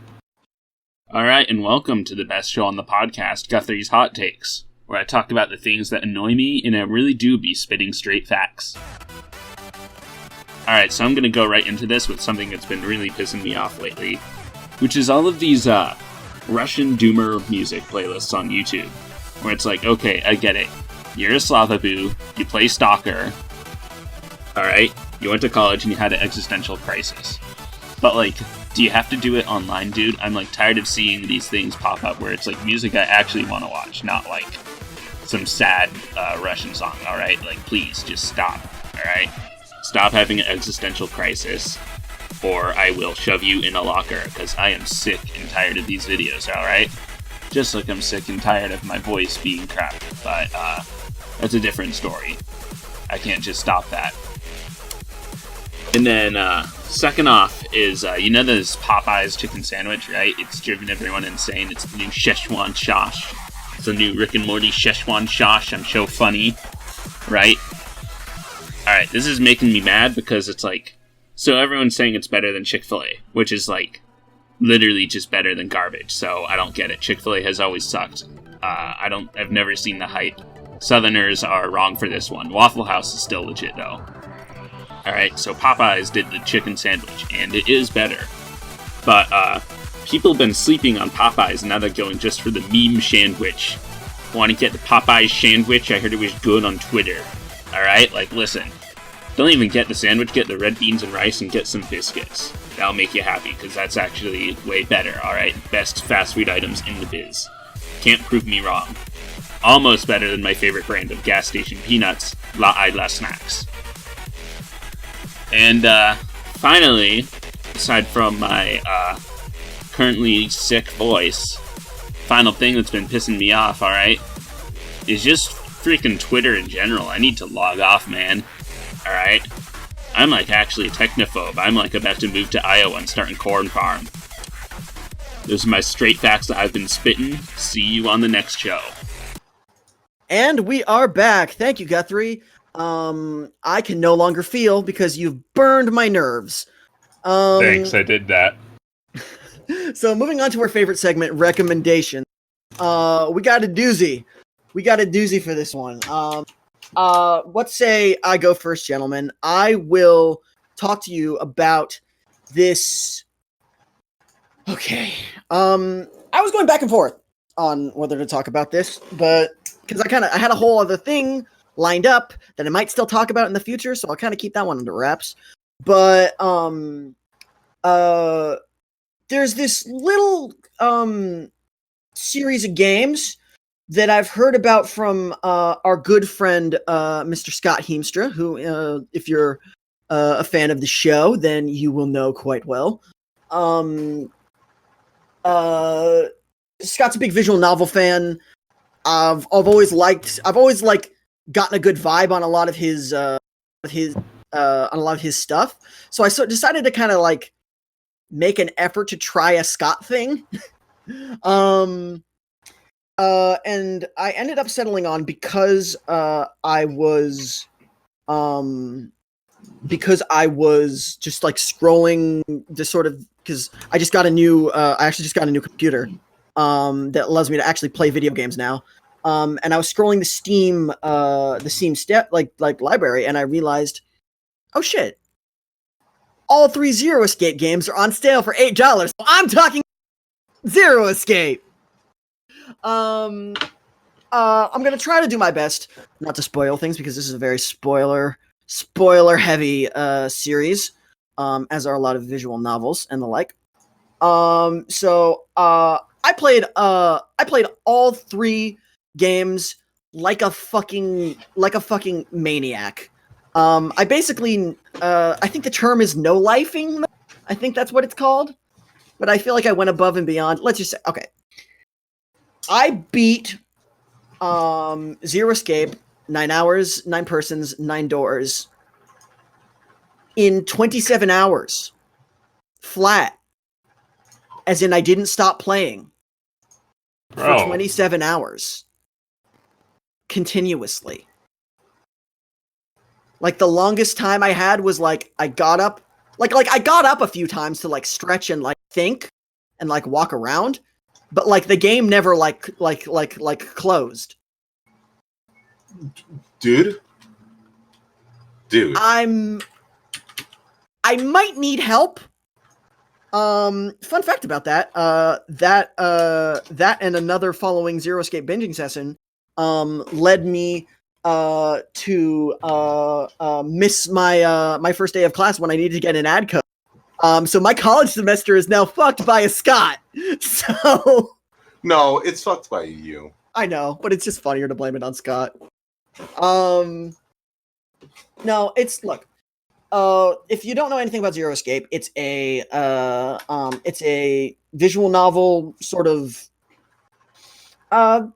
All right, and welcome to the best show on the podcast, Guthrie's Hot Takes, where I talk about the things that annoy me, and I really do be spitting straight facts. All right, so I'm going to go right into this with something that's been really pissing me off lately, which is all of these Russian doomer music playlists on YouTube, where it's like, okay, I get it. You're a Slavaboo, you play Stalker, alright? You went to college and you had an existential crisis. But, like, do you have to do it online, dude? I'm, like, tired of seeing these things pop up where it's, like, music I actually want to watch, not, like, some sad Russian song, alright? Like, please, just stop, alright? Stop having an existential crisis, or I will shove you in a locker, because I am sick and tired of these videos, alright? Just like I'm sick and tired of my voice being crap, but that's a different story. I can't just stop that. And then, second off is, this Popeyes chicken sandwich, right? It's driven everyone insane. It's the new Szechuan sauce. It's the new Rick and Morty Szechuan sauce. I'm so funny, right? Alright, this is making me mad because it's like, so everyone's saying it's better than Chick-fil-A, which is like, literally just better than garbage, so I don't get it. Chick-fil-A has always sucked. I've never seen the hype. Southerners are wrong for this one. Waffle House is still legit, though. Alright, so Popeyes did the chicken sandwich, and it is better. But, people have been sleeping on Popeyes, and now they're going just for the meme sandwich. Want to get the Popeyes sandwich? I heard it was good on Twitter. Alright, like, listen. Don't even get the sandwich, get the red beans and rice, and get some biscuits. That'll make you happy, because that's actually way better, alright? Best fast food items in the biz. Can't prove me wrong. Almost better than my favorite brand of gas station peanuts, La Isla Snacks. And, finally, aside from my, currently sick voice, final thing that's been pissing me off, alright, is just freaking Twitter in general. I need to log off, man. Alright? I'm like actually a technophobe. I'm like about to move to Iowa and start a corn farm. Those are my straight facts that I've been spitting. See you on the next show. And we are back. Thank you, Guthrie. I can no longer feel because you've burned my nerves. Thanks, I did that. So moving on to our favorite segment, recommendation. We got a doozy. We got a doozy for this one. Let's say I go first, gentlemen. I will talk to you about this. Okay. I was going back and forth on whether to talk about this, but because I had a whole other thing lined up that I might still talk about in the future, so I'll kind of keep that one under wraps. But there's this little series of games that I've heard about from our good friend Mr. Scott Heemstra, who, if you're a fan of the show, then you will know quite well. Scott's a big visual novel fan. I've always gotten a good vibe on a lot of his stuff. So I decided to kind of like make an effort to try a Scott thing. And I ended up settling on because I was just like scrolling this sort of, because I actually just got a new computer that allows me to actually play video games now. And I was scrolling the Steam library, and I realized, oh shit, all 3 Zero Escape games are on sale for $8. So I'm talking Zero Escape. I'm gonna try to do my best not to spoil things, because this is a very spoiler heavy series, as are a lot of visual novels and the like. So I played all 3 games like a fucking maniac. I basically I think the term is no-lifing. I think that's what it's called. But I feel like I went above and beyond. Let's just say, okay. I beat Zero Escape, 9 hours, 9 persons, 9 doors in 27 hours. Flat. As in, I didn't stop playing for 27 hours. Continuously. Like, the longest time I had was, like, I got up. Like I got up a few times to, like, stretch and, like, think and, like, walk around. But, like, the game never, like closed. Dude. I might need help. Fun fact about that, that and another following Zero Escape binging session, led me to miss my first day of class when I needed to get an ad code. So my college semester is now fucked by a Scott. So no, it's fucked by you. I know, but it's just funnier to blame it on Scott. No, look. If you don't know anything about Zero Escape, it's a visual novel, sort of a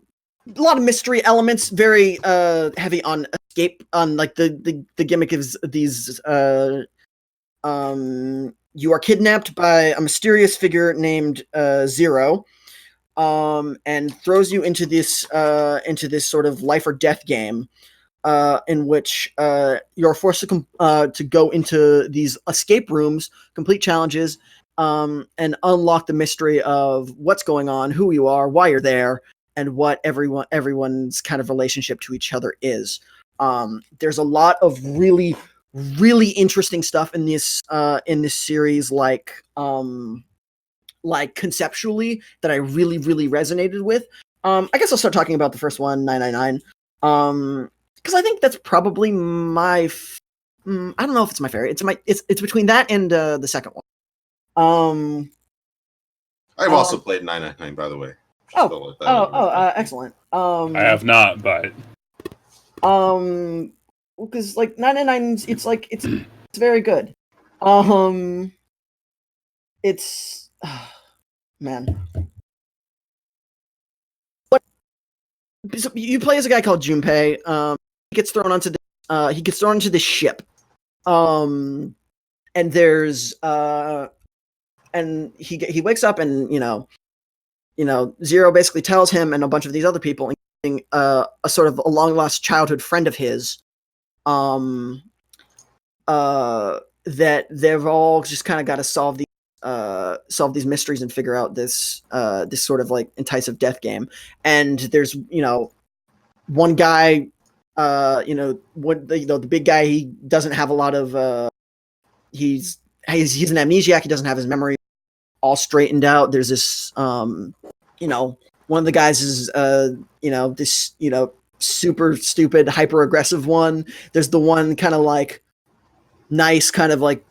lot of mystery elements, very heavy on escape, on like the gimmick is these you are kidnapped by a mysterious figure named Zero, and throws you into this sort of life or death game. In which you're forced to go into these escape rooms, complete challenges, and unlock the mystery of what's going on, who you are, why you're there, and what everyone's kind of relationship to each other is. There's a lot of really, really interesting stuff in this series, like conceptually, that I really, really resonated with. I guess I'll start talking about the first one, 999. Because I think that's probably my. I don't know if it's my favorite. It's between that and the second one. I've also played 999, by the way. Excellent. I have not, but because like 999, it's very good. It's man. So you play as a guy called Junpei. He gets thrown onto this ship, and there's and he wakes up, and you know Zero basically tells him and a bunch of these other people, including a sort of a long lost childhood friend of his, that they've all just kind of got to solve these mysteries and figure out this sort of like enticing death game. And there's one guy, the big guy, he doesn't have a lot of he's an amnesiac. He doesn't have his memory all straightened out. There's this one of the guys is this super stupid, hyper aggressive one. There's the one kind of like nice, kind of like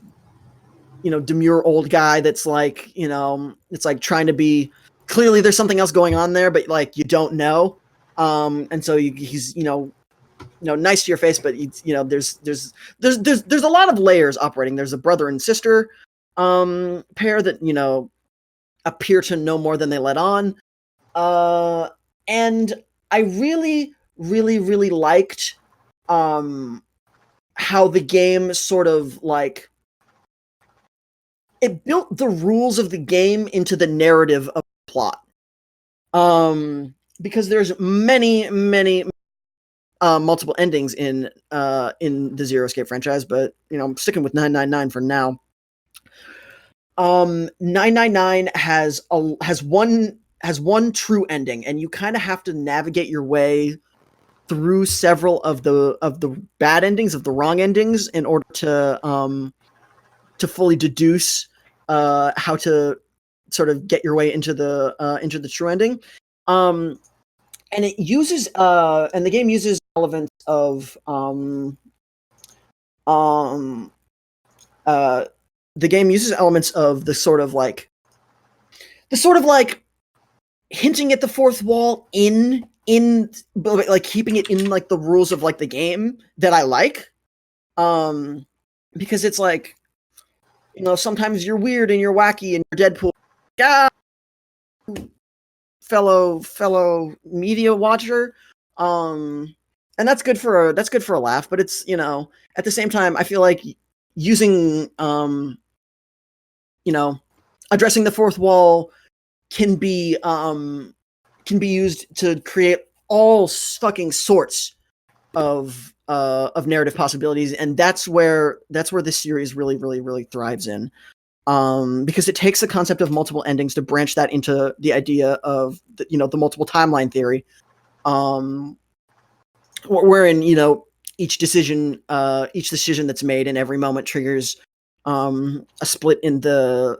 demure old guy that's like it's like trying to be, clearly there's something else going on there, but like you don't know. And so he's nice to your face, but there's a lot of layers operating. There's a brother and sister pair that appear to know more than they let on. And I really, really, really liked how the game sort of like it built the rules of the game into the narrative of the plot. Because there's many multiple endings in the Zero Escape franchise, but I'm sticking with 999 for now. 999 has one true ending, and you kind of have to navigate your way through several of the bad endings, of the wrong endings, in order to fully deduce how to sort of get your way into the true ending. And it uses and the game uses elements of the game uses elements of the sort of like hinting at the fourth wall in like keeping it in like the rules of like the game that I like, because it's like sometimes you're weird and you're wacky and you're Deadpool, fellow media watcher, and that's good for a laugh, but it's at the same time I feel like using addressing the fourth wall can be used to create all fucking sorts of narrative possibilities, and that's where this series really, really, really thrives in, because it takes the concept of multiple endings to branch that into the idea of the multiple timeline theory, wherein each decision that's made in every moment triggers a split in the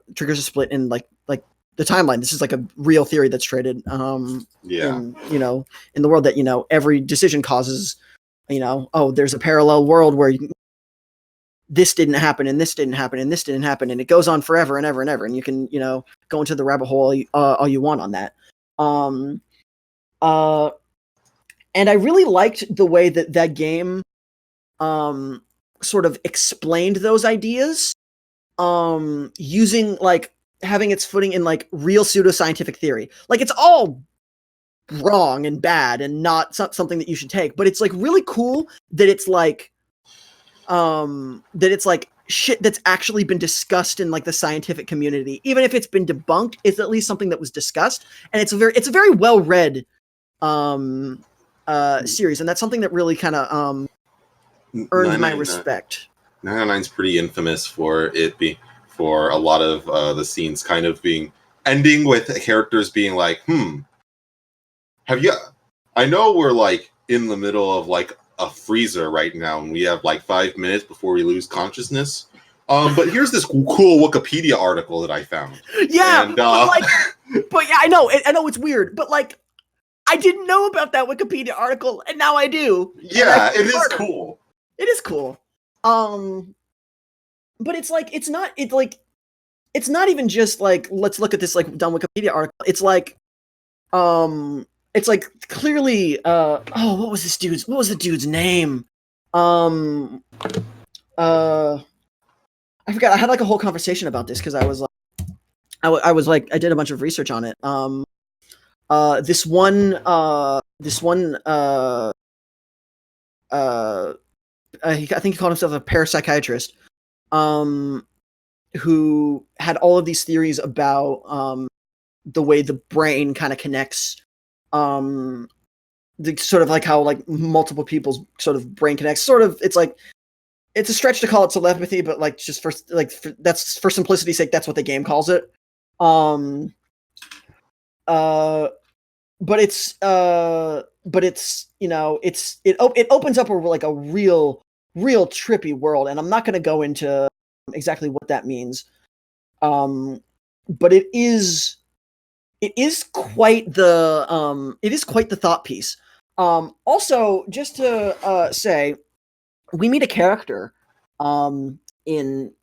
timeline. This is like a real theory that's traded in the world, that every decision causes there's a parallel world where this didn't happen and this didn't happen and this didn't happen, and it goes on forever and ever and ever, and you can go into the rabbit hole all you want on that. And I really liked the way that game sort of explained those ideas, using like having its footing in like real pseudoscientific theory. Like it's all wrong and bad and not something that you should take, but it's like really cool that it's like shit that's actually been discussed in like the scientific community. Even if it's been debunked, it's at least something that was discussed, and it's a very well read series, and that's something that really kind of earned my respect. 999's pretty infamous for a lot of the scenes kind of ending with characters being like, I know we're like in the middle of like a freezer right now, and we have like 5 minutes before we lose consciousness. But here's this cool Wikipedia article that I found. Yeah, and, but yeah, I know it's weird, but like, I didn't know about that Wikipedia article, and now I do. Yeah, it is cool. It is cool. But it's like it's not even just like, let's look at this like dumb Wikipedia article. It's like clearly what was the dude's name? I forgot. I had like a whole conversation about this because I was like I did a bunch of research on it. This one I think he called himself a parapsychiatrist, who had all of these theories about the way the brain kind of connects sort of like how like multiple people's sort of brain connects. Sort of, it's like it's a stretch to call it telepathy, but like just that's for simplicity's sake, that's what the game calls it. But it's you know, it opens up like a real trippy world, and I'm not going to go into exactly what that means. But it is quite the thought piece. Also, just to say, we meet a character in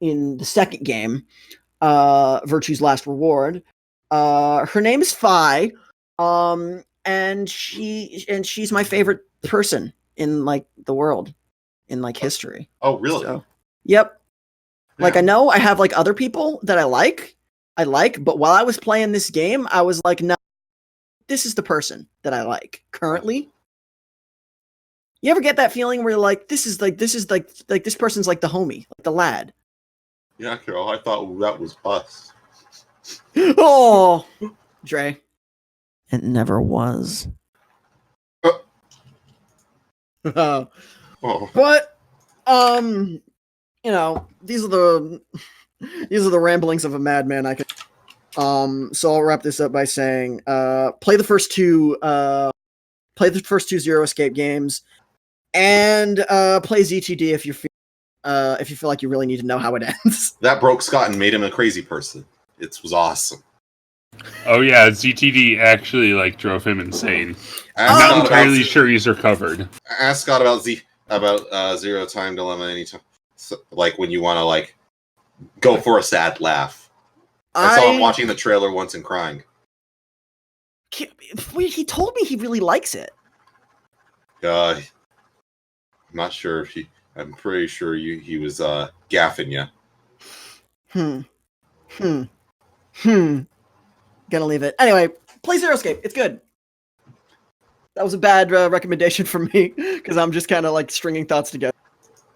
the second game, Virtue's Last Reward. Her name is Phi, and she's my favorite person in like the world, in like history. Oh, really? So, yep. Yeah. Like I know I have like other people that I like, but while I was playing this game, I was like, no, this is the person that I like currently. You ever get that feeling where you're like, this is like this person's like the homie, like the lad? Yeah, Carroll, I thought that was us. Oh, Jré. It never was. Oh. But, you know, these are the ramblings of a madman. So I'll wrap this up by saying, play the first two Zero Escape games, and play ZTD if you feel like you really need to know how it ends. That broke Scott and made him a crazy person. It was awesome. Oh yeah, ZTD actually like drove him insane. Ask I'm Scott not entirely about sure he's recovered. Ask Scott about Zero Time Dilemma anytime. So, like when you want to like go for a sad laugh. I saw him watching the trailer once and crying. He told me he really likes it. I'm not sure if I'm pretty sure he was gaffing you. Gonna leave it. Anyway, play Zero Escape. It's good. That was a bad recommendation for me because I'm just kind of like stringing thoughts together.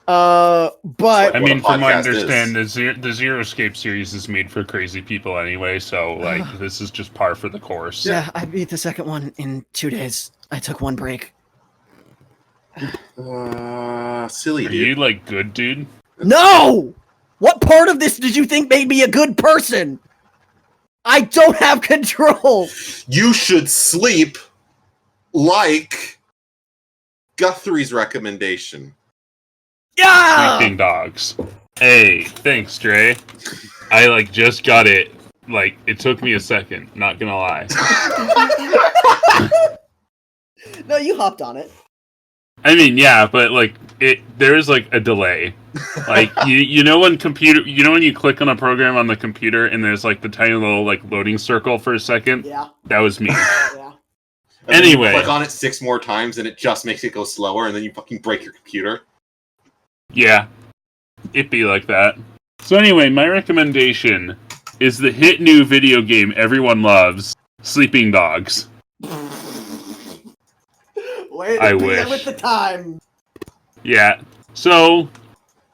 But I mean, from what I understand, the Zero Escape series is made for crazy people anyway, so like this is just par for the course. Yeah, I beat the second one in 2 days. I took one break. Silly Are dude. you like good, dude? No! What part of this did you think made me a good person? I don't have control. You should sleep like Guthrie's recommendation. Yeah! Sleeping dogs. Hey, thanks, Jré. I like just got it. Like it took me a second. Not gonna lie. No, you hopped on it. I mean, yeah, but like there is like a delay. Like you know when you click on a program on the computer and there's like the tiny little like loading circle for a second? Yeah. That was me. Yeah. And Anyway. you click on it 6 more times and it just makes it go slower and then you fucking break your computer. Yeah. It'd be like that. So anyway, my recommendation is the hit new video game everyone loves, Sleeping Dogs. Wait, I wish. with the time. Yeah. So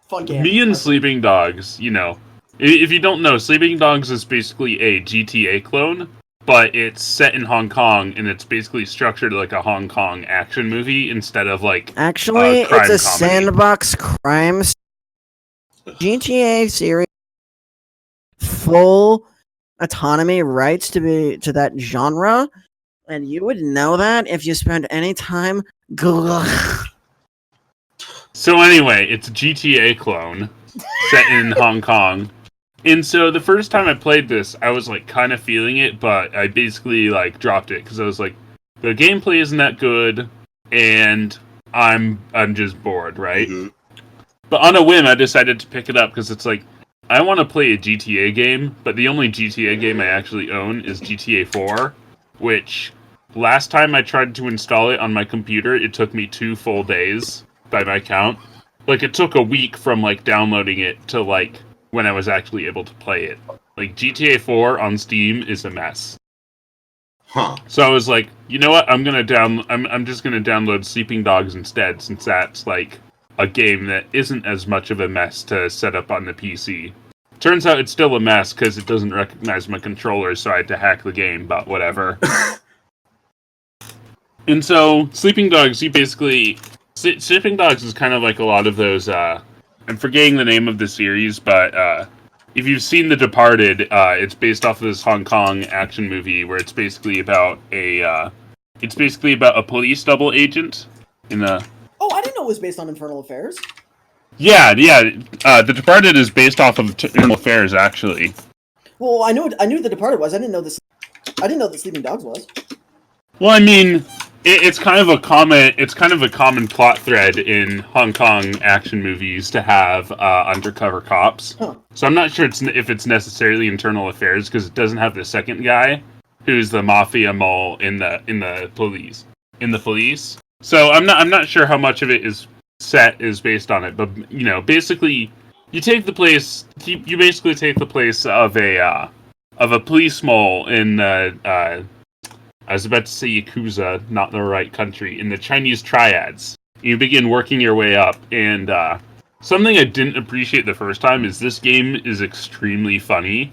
Fun game. me and Sleeping Dogs, you know, if you don't know, Sleeping Dogs is basically a GTA clone, but it's set in Hong Kong, and it's basically structured like a Hong Kong action movie instead of like Actually, crime it's a comedy. sandbox crime GTA series. Full autonomy rights to that genre, and you would know that if you spend any time. So anyway, it's a GTA clone set in Hong Kong. And so the first time I played this, I was like kind of feeling it, but I basically like dropped it because I was like, the gameplay isn't that good, and I'm just bored, right? Mm-hmm. But on a whim, I decided to pick it up because it's like, I want to play a GTA game, but the only GTA game I actually own is GTA 4, which last time I tried to install it on my computer, it took me 2 full days by my count. Like, it took a week from like downloading it to like when I was actually able to play it. Like, GTA 4 on Steam is a mess. Huh. So I was like, you know what? I'm just gonna download Sleeping Dogs instead, since that's like a game that isn't as much of a mess to set up on the PC. Turns out it's still a mess because it doesn't recognize my controller, so I had to hack the game, but whatever. And so, Sleeping Dogs, Sleeping Dogs is kind of like a lot of those, I'm forgetting the name of the series, but if you've seen The Departed, it's based off of this Hong Kong action movie where it's basically about a police double agent in a... Oh, I didn't know it was based on Infernal Affairs. Yeah. The Departed is based off of Infernal Affairs, actually. Well, I knew The Departed was. I didn't know that Sleeping Dogs was. Well, I mean, it's kind of a common plot thread in Hong Kong action movies to have undercover cops. Huh. So I'm not sure if it's necessarily Internal Affairs because it doesn't have the second guy, who's the mafia mole in the police. So I'm not sure how much of it is based on it, but basically you take the place. You basically take the place of a police mole in I was about to say Yakuza, not the right country, in the Chinese triads. You begin working your way up, and something I didn't appreciate the first time is this game is extremely funny.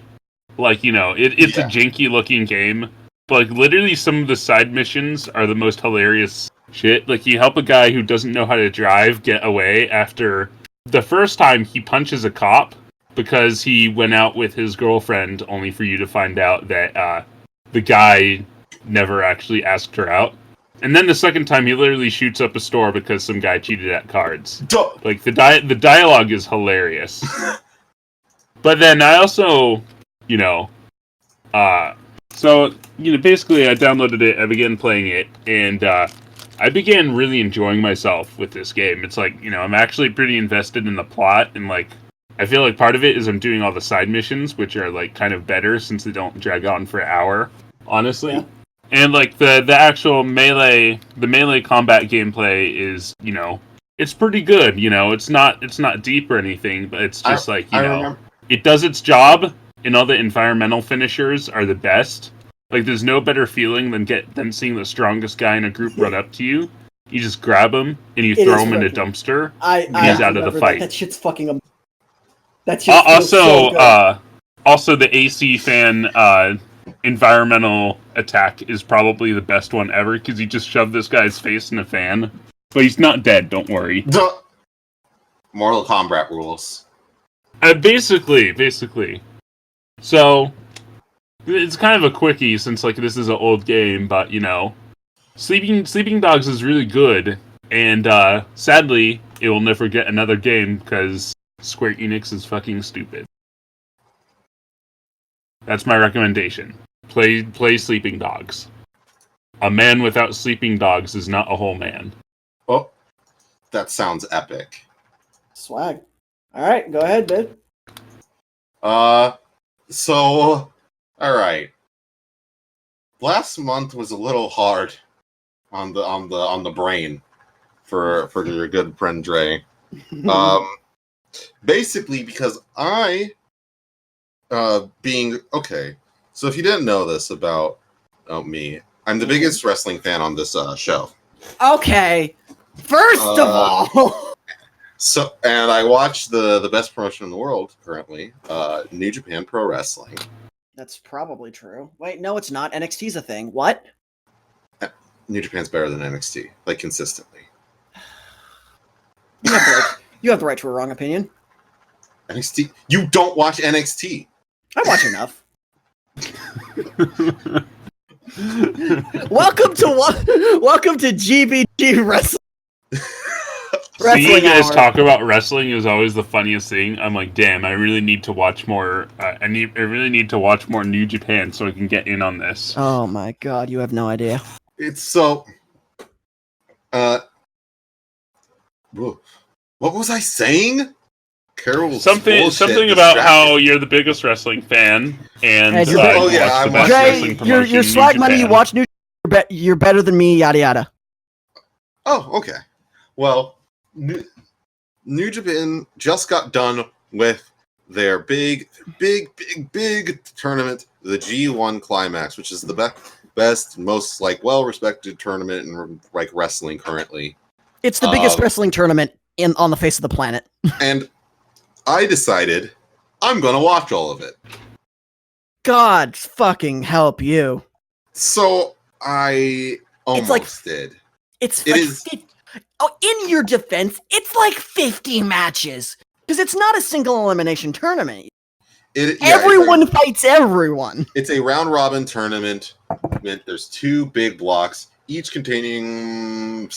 Like, it's a janky-looking game, but, like, literally some of the side missions are the most hilarious shit. Like, you help a guy who doesn't know how to drive get away after the first time he punches a cop because he went out with his girlfriend, only for you to find out that the guy never actually asked her out. And then the second time he literally shoots up a store because some guy cheated at cards. Like, the dialogue is hilarious. But then I also, basically I downloaded it, I began playing it, and I began really enjoying myself with this game. It's like, I'm actually pretty invested in the plot, and like, I feel like part of it is I'm doing all the side missions, which are like kind of better since they don't drag on for an hour, honestly. Yeah. And like the actual melee combat gameplay is, it's pretty good. It's not deep or anything, but it's just it does its job, and all the environmental finishers are the best. Like, there's no better feeling than seeing the strongest guy in a group run up to you. You just grab him and you throw him in a dumpster. And he's out of the fight. That shit's fucking. That shit so good. Also the AC fan environmental attack is probably the best one ever because you just shove this guy's face in a fan, but he's not dead. Don't worry. Mortal Kombat rules. Basically. So it's kind of a quickie since like this is an old game, but Sleeping Dogs is really good, and sadly it will never get another game because Square Enix is fucking stupid. That's my recommendation. Play Sleeping Dogs. A man without sleeping dogs is not a whole man. Oh, that sounds epic. Swag. All right, go ahead, babe. So, all right. Last month was a little hard on the brain for your good friend Jré. Basically because so if you didn't know this about me, I'm the biggest wrestling fan on this show. Okay. First of all. So, and I watch the best promotion in the world currently, New Japan Pro Wrestling. That's probably true. Wait, no, it's not. NXT's a thing. What? New Japan's better than NXT, like consistently. You have the right to a wrong opinion. NXT? You don't watch NXT. I watch enough. Welcome to GBG Wrestling. Seeing you guys talk about wrestling is always the funniest thing. I'm like, damn, I really need to watch more. I really need to watch more New Japan so I can get in on this. Oh my god, you have no idea. It's so. What was I saying? Carroll's something about how you're the biggest wrestling fan, and I'm watching your swag money. You watch New. You're better than me. Yada yada. Oh, okay. Well, New Japan just got done with their big tournament, the G1 Climax, which is the best, most well-respected tournament in wrestling currently. It's the biggest wrestling tournament on the face of the planet. And I decided I'm going to watch all of it. God fucking help you. So I Almost did. It is. In your defense, it's like 50 matches because it's not a single elimination tournament. Everyone fights everyone. It's a round robin tournament. There's 2 big blocks, each containing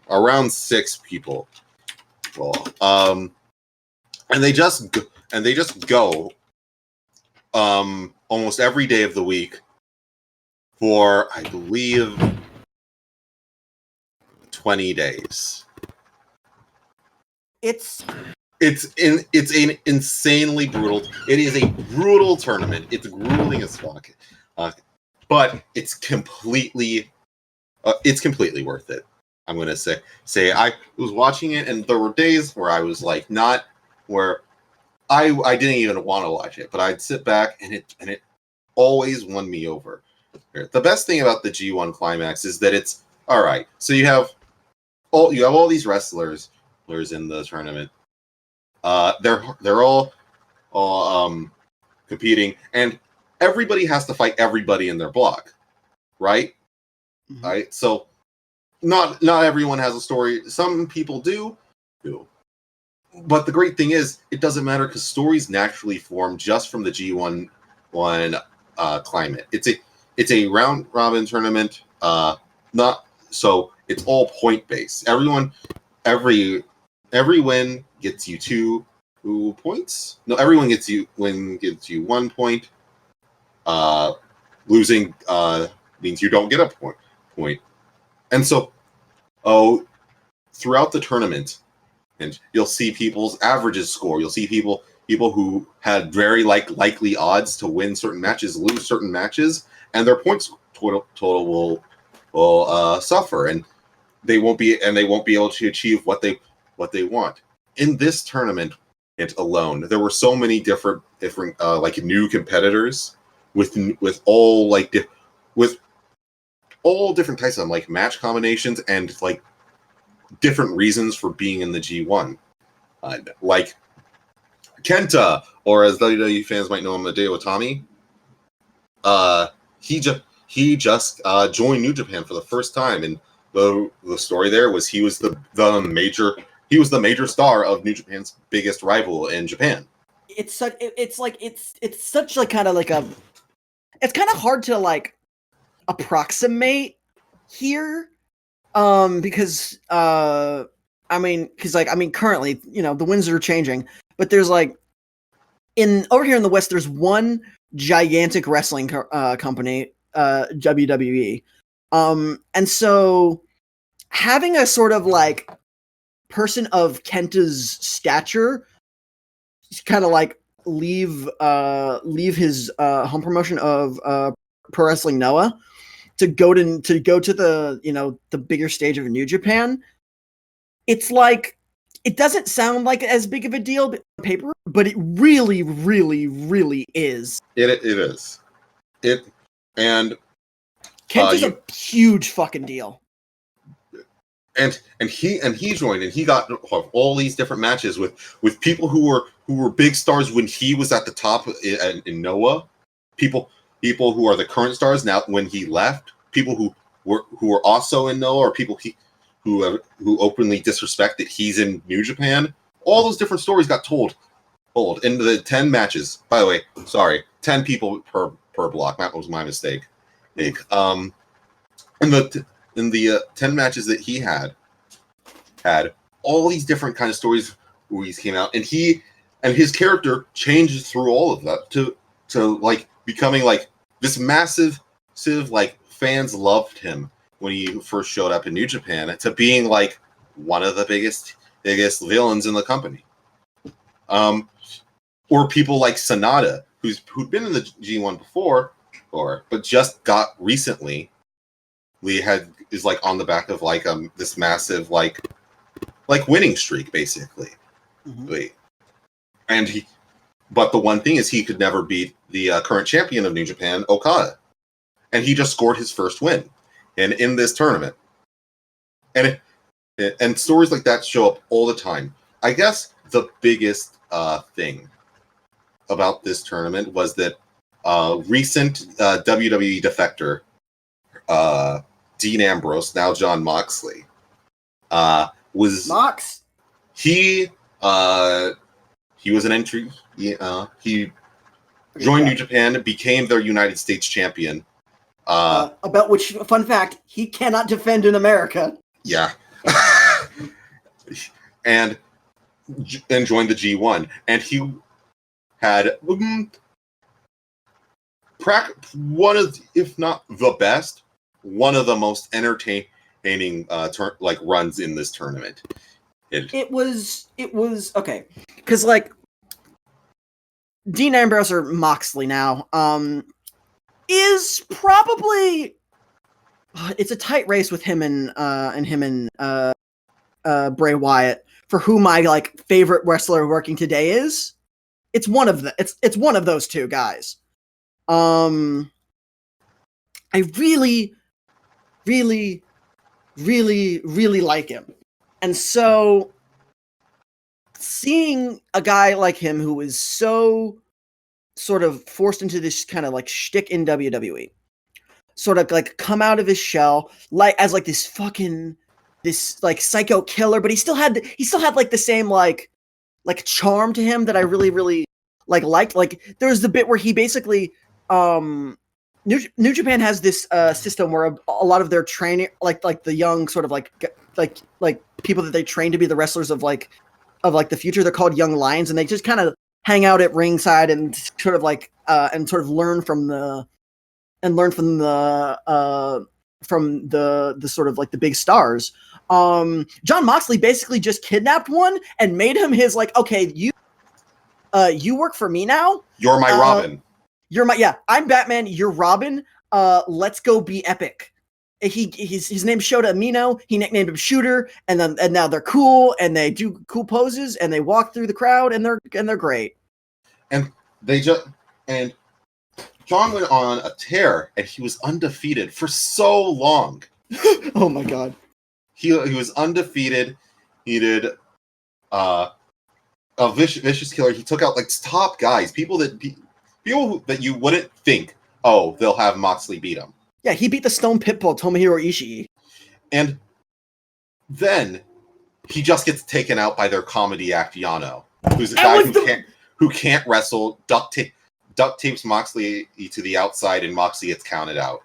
around 6 people. Well, and they just go almost every day of the week for, I believe, 20 days. It's an insanely brutal. It is a brutal tournament. It's grueling as fuck, but it's completely worth it. I'm gonna say I was watching it, and there were days where I was like, not where I didn't even want to watch it, but I'd sit back and it always won me over. The best thing about the G1 Climax is that it's all right. So you have all these wrestlers in the tournament. They're all competing, and everybody has to fight everybody in their block, right? Mm-hmm. Right. So not everyone has a story. Some people do. But the great thing is, it doesn't matter because stories naturally form just from the G1 climate. It's a round robin tournament. Not so it's all point based. Every win gets you 2 points. No, everyone gets you 1 point. Losing means you don't get a point. And so, throughout the tournament, and you'll see people's averages score. You'll see people who had very likely odds to win certain matches, lose certain matches, and their points total will suffer, and they won't be able to achieve what they want. In this tournament alone, there were so many different like new competitors with all different types of like match combinations and like different reasons for being in the G1. Like Kenta, or as WWE fans might know him, Hideo Itami. He just joined New Japan for the first time, and the story there was he was the major star of New Japan's biggest rival in Japan. It's kind of hard to like approximate here, because currently, the winds are changing, but there's like over here in the West, there's one gigantic wrestling company, WWE, and so having a sort of like person of Kenta's stature kind of like leave his home promotion of Pro Wrestling Noah to go to the the bigger stage of New Japan. It's like, it doesn't sound like as big of a deal on paper, but it really, really, really is. It is. And Kenta's a huge fucking deal. And he joined, and he got all these different matches with people who were big stars when he was at the top in Noah. People who are the current stars now when he left. People who were also in Noah, or people who openly disrespect that he's in New Japan. All those different stories got told in the 10 matches. By the way, sorry, 10 people per block. That was my mistake. In the 10 matches that he had all these different kind of stories where he came out, and his character changed through all of that to like becoming like this massive like fans loved him when he first showed up in New Japan, to being like one of the biggest villains in the company. Or people like Sonata, who'd been in the G1 before, but just got recently. Is like on the back of like this massive like winning streak, basically. Mm-hmm. But the one thing is, he could never beat the current champion of New Japan, Okada, and he just scored his first win in this tournament. And stories like that show up all the time. I guess the biggest thing about this tournament was that recent WWE defector, Dean Ambrose, now Jon Moxley, was Mox. He was an entry. He joined New Japan, became their United States champion. About which, fun fact, he cannot defend in America. Yeah. and joined the G1. And he had one of, if not the best, one of the most entertaining runs in this tournament. It was okay, because like Dean Ambrose or Moxley now is probably it's a tight race with him and Bray Wyatt for who my like favorite wrestler working today is. It's one of it's one of those two guys. I really like him. And so seeing a guy like him who is so sort of forced into this kind of like shtick in WWE, sort of like come out of his shell, like as like this like psycho killer, but he still had like the same like charm to him that I really liked. Like there's the bit where he basically New Japan has this system where a lot of their training, like the young sort of like people that they train to be the wrestlers of the future, they're called Young Lions, and they just kind of hang out at ringside and sort of like learn from the sort of like the big stars. Jon Moxley basically just kidnapped one and made him his like, okay, you work for me now. You're my Robin. I'm Batman. You're Robin. Let's go be epic. His name's Shota Umino. He nicknamed him Shooter, and now they're cool and they do cool poses and they walk through the crowd and they're great. And John went on a tear and he was undefeated for so long. Oh my god. He was undefeated. He did a vicious killer. He took out like top guys, people that you wouldn't think, oh, they'll have Moxley beat him. Yeah, he beat the Stone Pitbull, Tomohiro Ishii. And then he just gets taken out by their comedy act, Yano, who's a guy who can't wrestle, duct tapes Moxley to the outside, and Moxley gets counted out.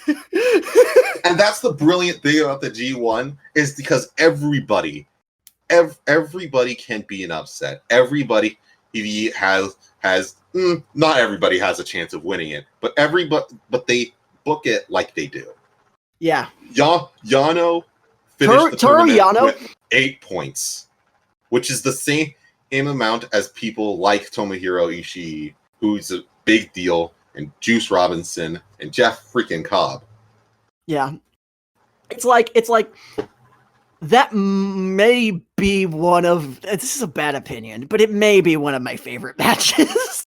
And that's the brilliant thing about the G1, is because everybody can be an upset. Everybody has not everybody has a chance of winning it, but they book it like they do. Yeah. Yano finished the tournament Yano with 8 points, which is the same amount as people like Tomohiro Ishii, who's a big deal, and Juice Robinson and Jeff freaking Cobb. Yeah. It's like that may be one of, this is a bad opinion, but it may be one of my favorite matches.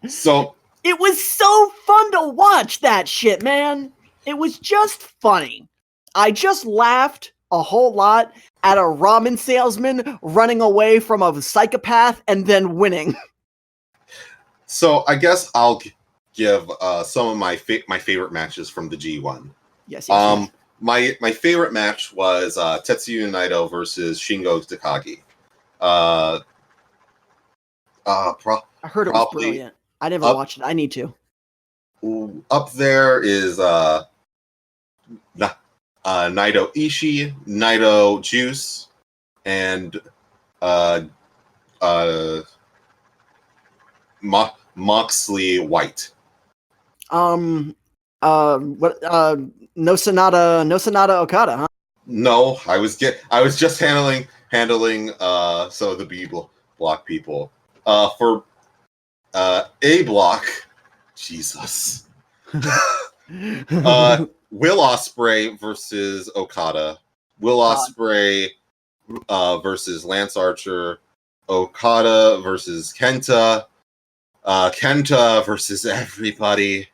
So it was so fun to watch that shit, man. It was just funny. I just laughed a whole lot at a ramen salesman running away from a psychopath and then winning. So I guess I'll give some of my favorite matches from the G1. Yes. My favorite match was Tetsuya Naito versus Shingo Takagi. I heard it was brilliant. I never watched it. I need to. Up there is Naito Ishii, Naito Juice, and Moxley White. No Sonata Okada, huh? No, I was just handling some of the B block people. For A block, Jesus. Will Ospreay versus Okada. Will Ospreay versus Lance Archer. Okada versus Kenta. Kenta versus everybody.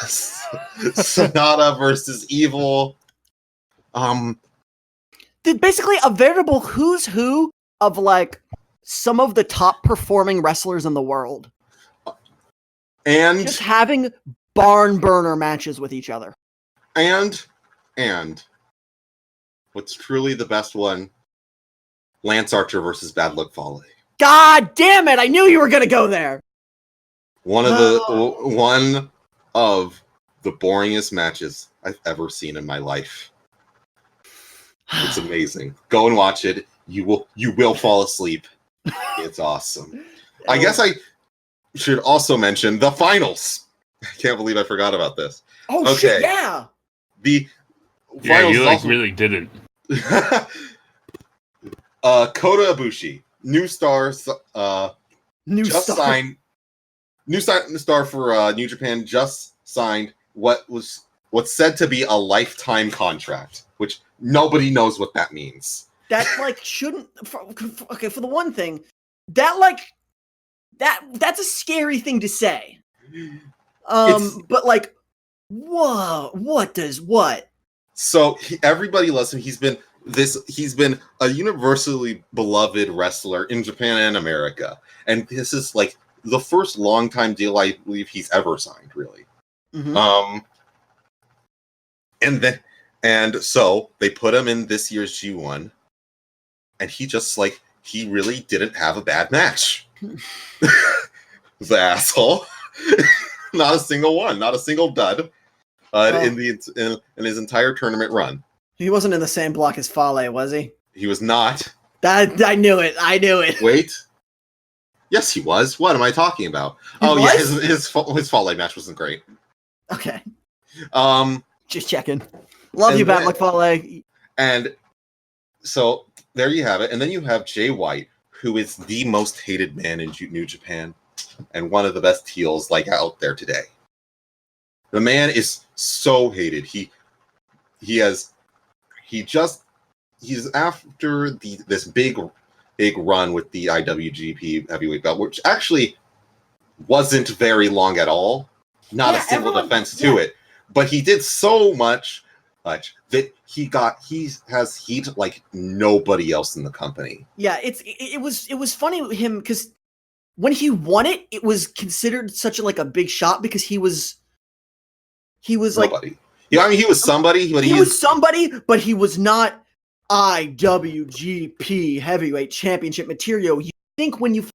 Sonata versus Evil. Basically a veritable who's who of like some of the top performing wrestlers in the world. And just having barn burner matches with each other. And what's truly the best one, Lance Archer versus Bad Luck Fale. God damn it! I knew you were gonna go there. One of the boringest matches I've ever seen in my life. It's amazing. Go and watch it. You will fall asleep. It's awesome. I guess I should also mention the finals. I can't believe I forgot about this. Oh, okay. Shit, yeah. The finals you also... really didn't. Kota Ibushi, new star for New Japan, just signed what's said to be a lifetime contract, which nobody knows what that means. That shouldn't. For the one thing, that's a scary thing to say. But whoa, what? So everybody loves him. He's been a universally beloved wrestler in Japan and America, and this is the first long time deal I believe he's ever signed, really. Mm-hmm. And so they put him in this year's G1, and he just he really didn't have a bad match. The asshole. Not a single one, not a single dud in his entire tournament run. He wasn't in the same block as Fale, was he? He was not. I knew it. Wait. Yes, he was. What am I talking about? His Fale match wasn't great. Okay. Just checking. Love you, Bad Luck Fale. And so there you have it. And then you have Jay White, who is the most hated man in New Japan and one of the best heels out there today. The man is so hated. He's after this big run with the IWGP heavyweight belt, which actually wasn't very long at all. Not a single defense to it, but he did so much that he has heat like nobody else in the company. Yeah, it was funny with him because when he won it, it was considered such a big shot because he was nobody. Yeah, I mean he was somebody, but he was somebody, but he was not IWGP heavyweight championship material. You think when you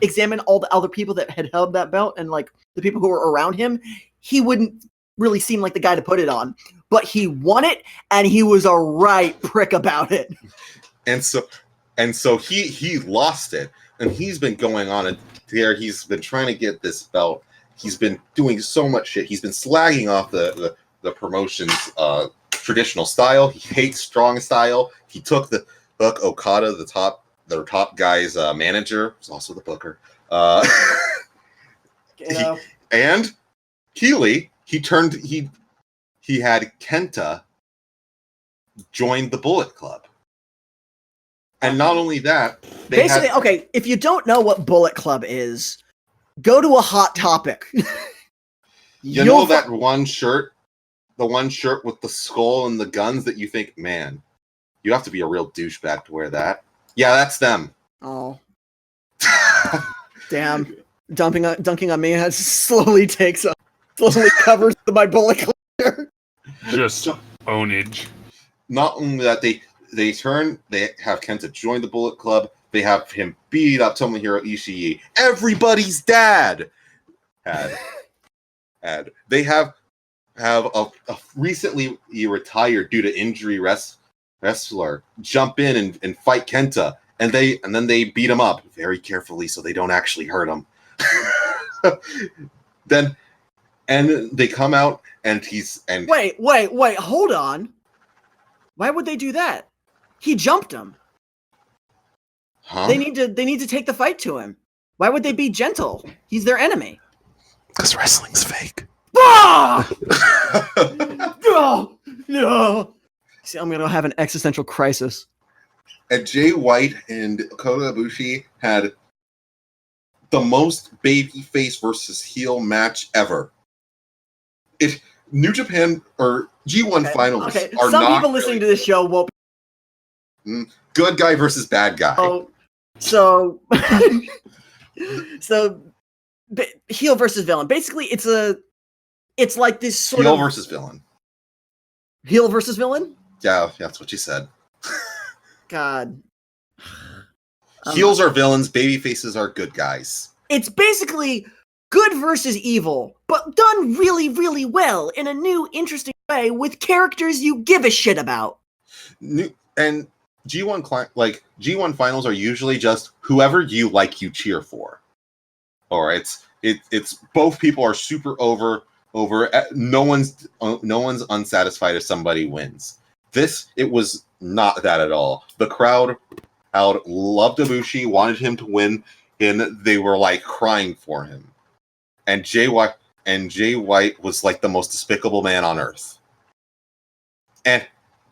examine all the other people that had held that belt and the people who were around him, he wouldn't really seem like the guy to put it on. But he won it, and he was a right prick about it. And so he lost it, and he's been going on there. He's been trying to get this belt. He's been doing so much shit. He's been slagging off the promotion's traditional style. He hates strong style. He took Okada, their top guy's manager, who's also the booker. And Keeley, he had Kenta join the Bullet Club. And not only that, okay, if you don't know what Bullet Club is, go to a Hot Topic. You know that one shirt? The one shirt with the skull and the guns that you think, man, you have to be a real douchebag to wear that. Yeah, that's them. Oh. Damn. Dunking on me slowly covers my Bullet Club shirt. Just ownage. Not only that, they have Kenta join the Bullet Club. They have him beat up Tomohiro Ishii. Everybody's dad had. They have a recently retired due to injury wrestler jump in and fight Kenta, and then they beat him up very carefully so they don't actually hurt him. And they come out and wait, hold on. Why would they do that? He jumped him. Huh? They need to take the fight to him. Why would they be gentle? He's their enemy. Because wrestling's fake. Ah! No. See, I'm gonna have an existential crisis. And Jay White and Kota Ibushi had the most babyface versus heel match ever. If New Japan or G1 finals are some not people listening to this show won't. Good guy versus bad guy. Oh, so heel versus villain. Basically, it's like this sort heel of versus villain. Heel versus villain? Yeah, that's what you said. God. Heels are villains, baby faces are good guys. It's basically good versus evil, but done really, really well in a new, interesting way with characters you give a shit about. And G1 finals are usually just whoever you like, you cheer for. Or it's both people are super over. No one's unsatisfied if somebody wins. It was not that at all. The crowd loved Ibushi, wanted him to win, and they were like crying for him. And Jay White was like the most despicable man on earth. And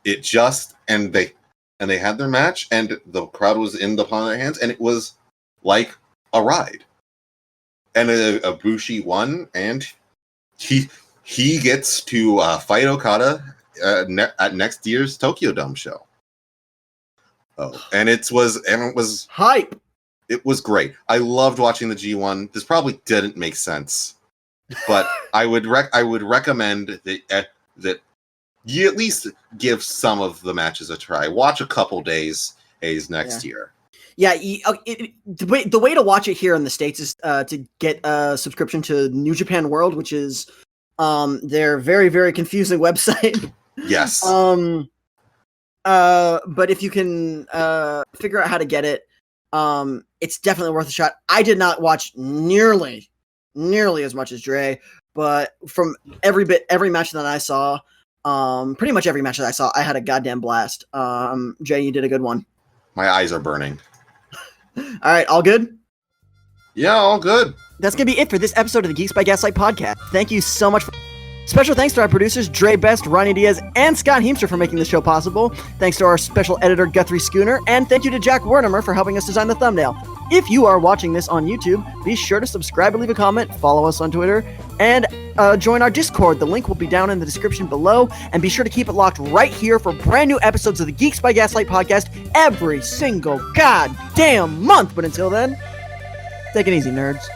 they had their match, and the crowd was in the palm of their hands, and it was like a ride. And Ibushi won, and he gets to fight Okada at next year's Tokyo Dome show. Oh, and it was hype. It was great. I loved watching the G1. This probably didn't make sense, but I would recommend that you at least give some of the matches a try. Watch a couple days next year. Yeah, the way to watch it here in the States is to get a subscription to New Japan World, which is their very, very confusing website. Yes. But if you can figure out how to get it, it's definitely worth a shot. I did not watch nearly as much as Jré, but from every match that I saw, pretty much every match that I saw, I had a goddamn blast. Jay, you did a good one. My eyes are burning. All right, all good? Yeah, all good. That's going to be it for this episode of the Geeks by Gaslight podcast. Thank you so much. Special thanks to our producers, Jré Best, Ronnie Diaz, and Scott Heemster for making the show possible. Thanks to our special editor, Guthrie Schooner, and thank you to Jack Wernemer for helping us design the thumbnail. If you are watching this on YouTube, be sure to subscribe and leave a comment, follow us on Twitter, and join our Discord. The link will be down in the description below, and be sure to keep it locked right here for brand new episodes of the Geeks by Gaslight podcast every single goddamn month. But until then, take it easy, nerds.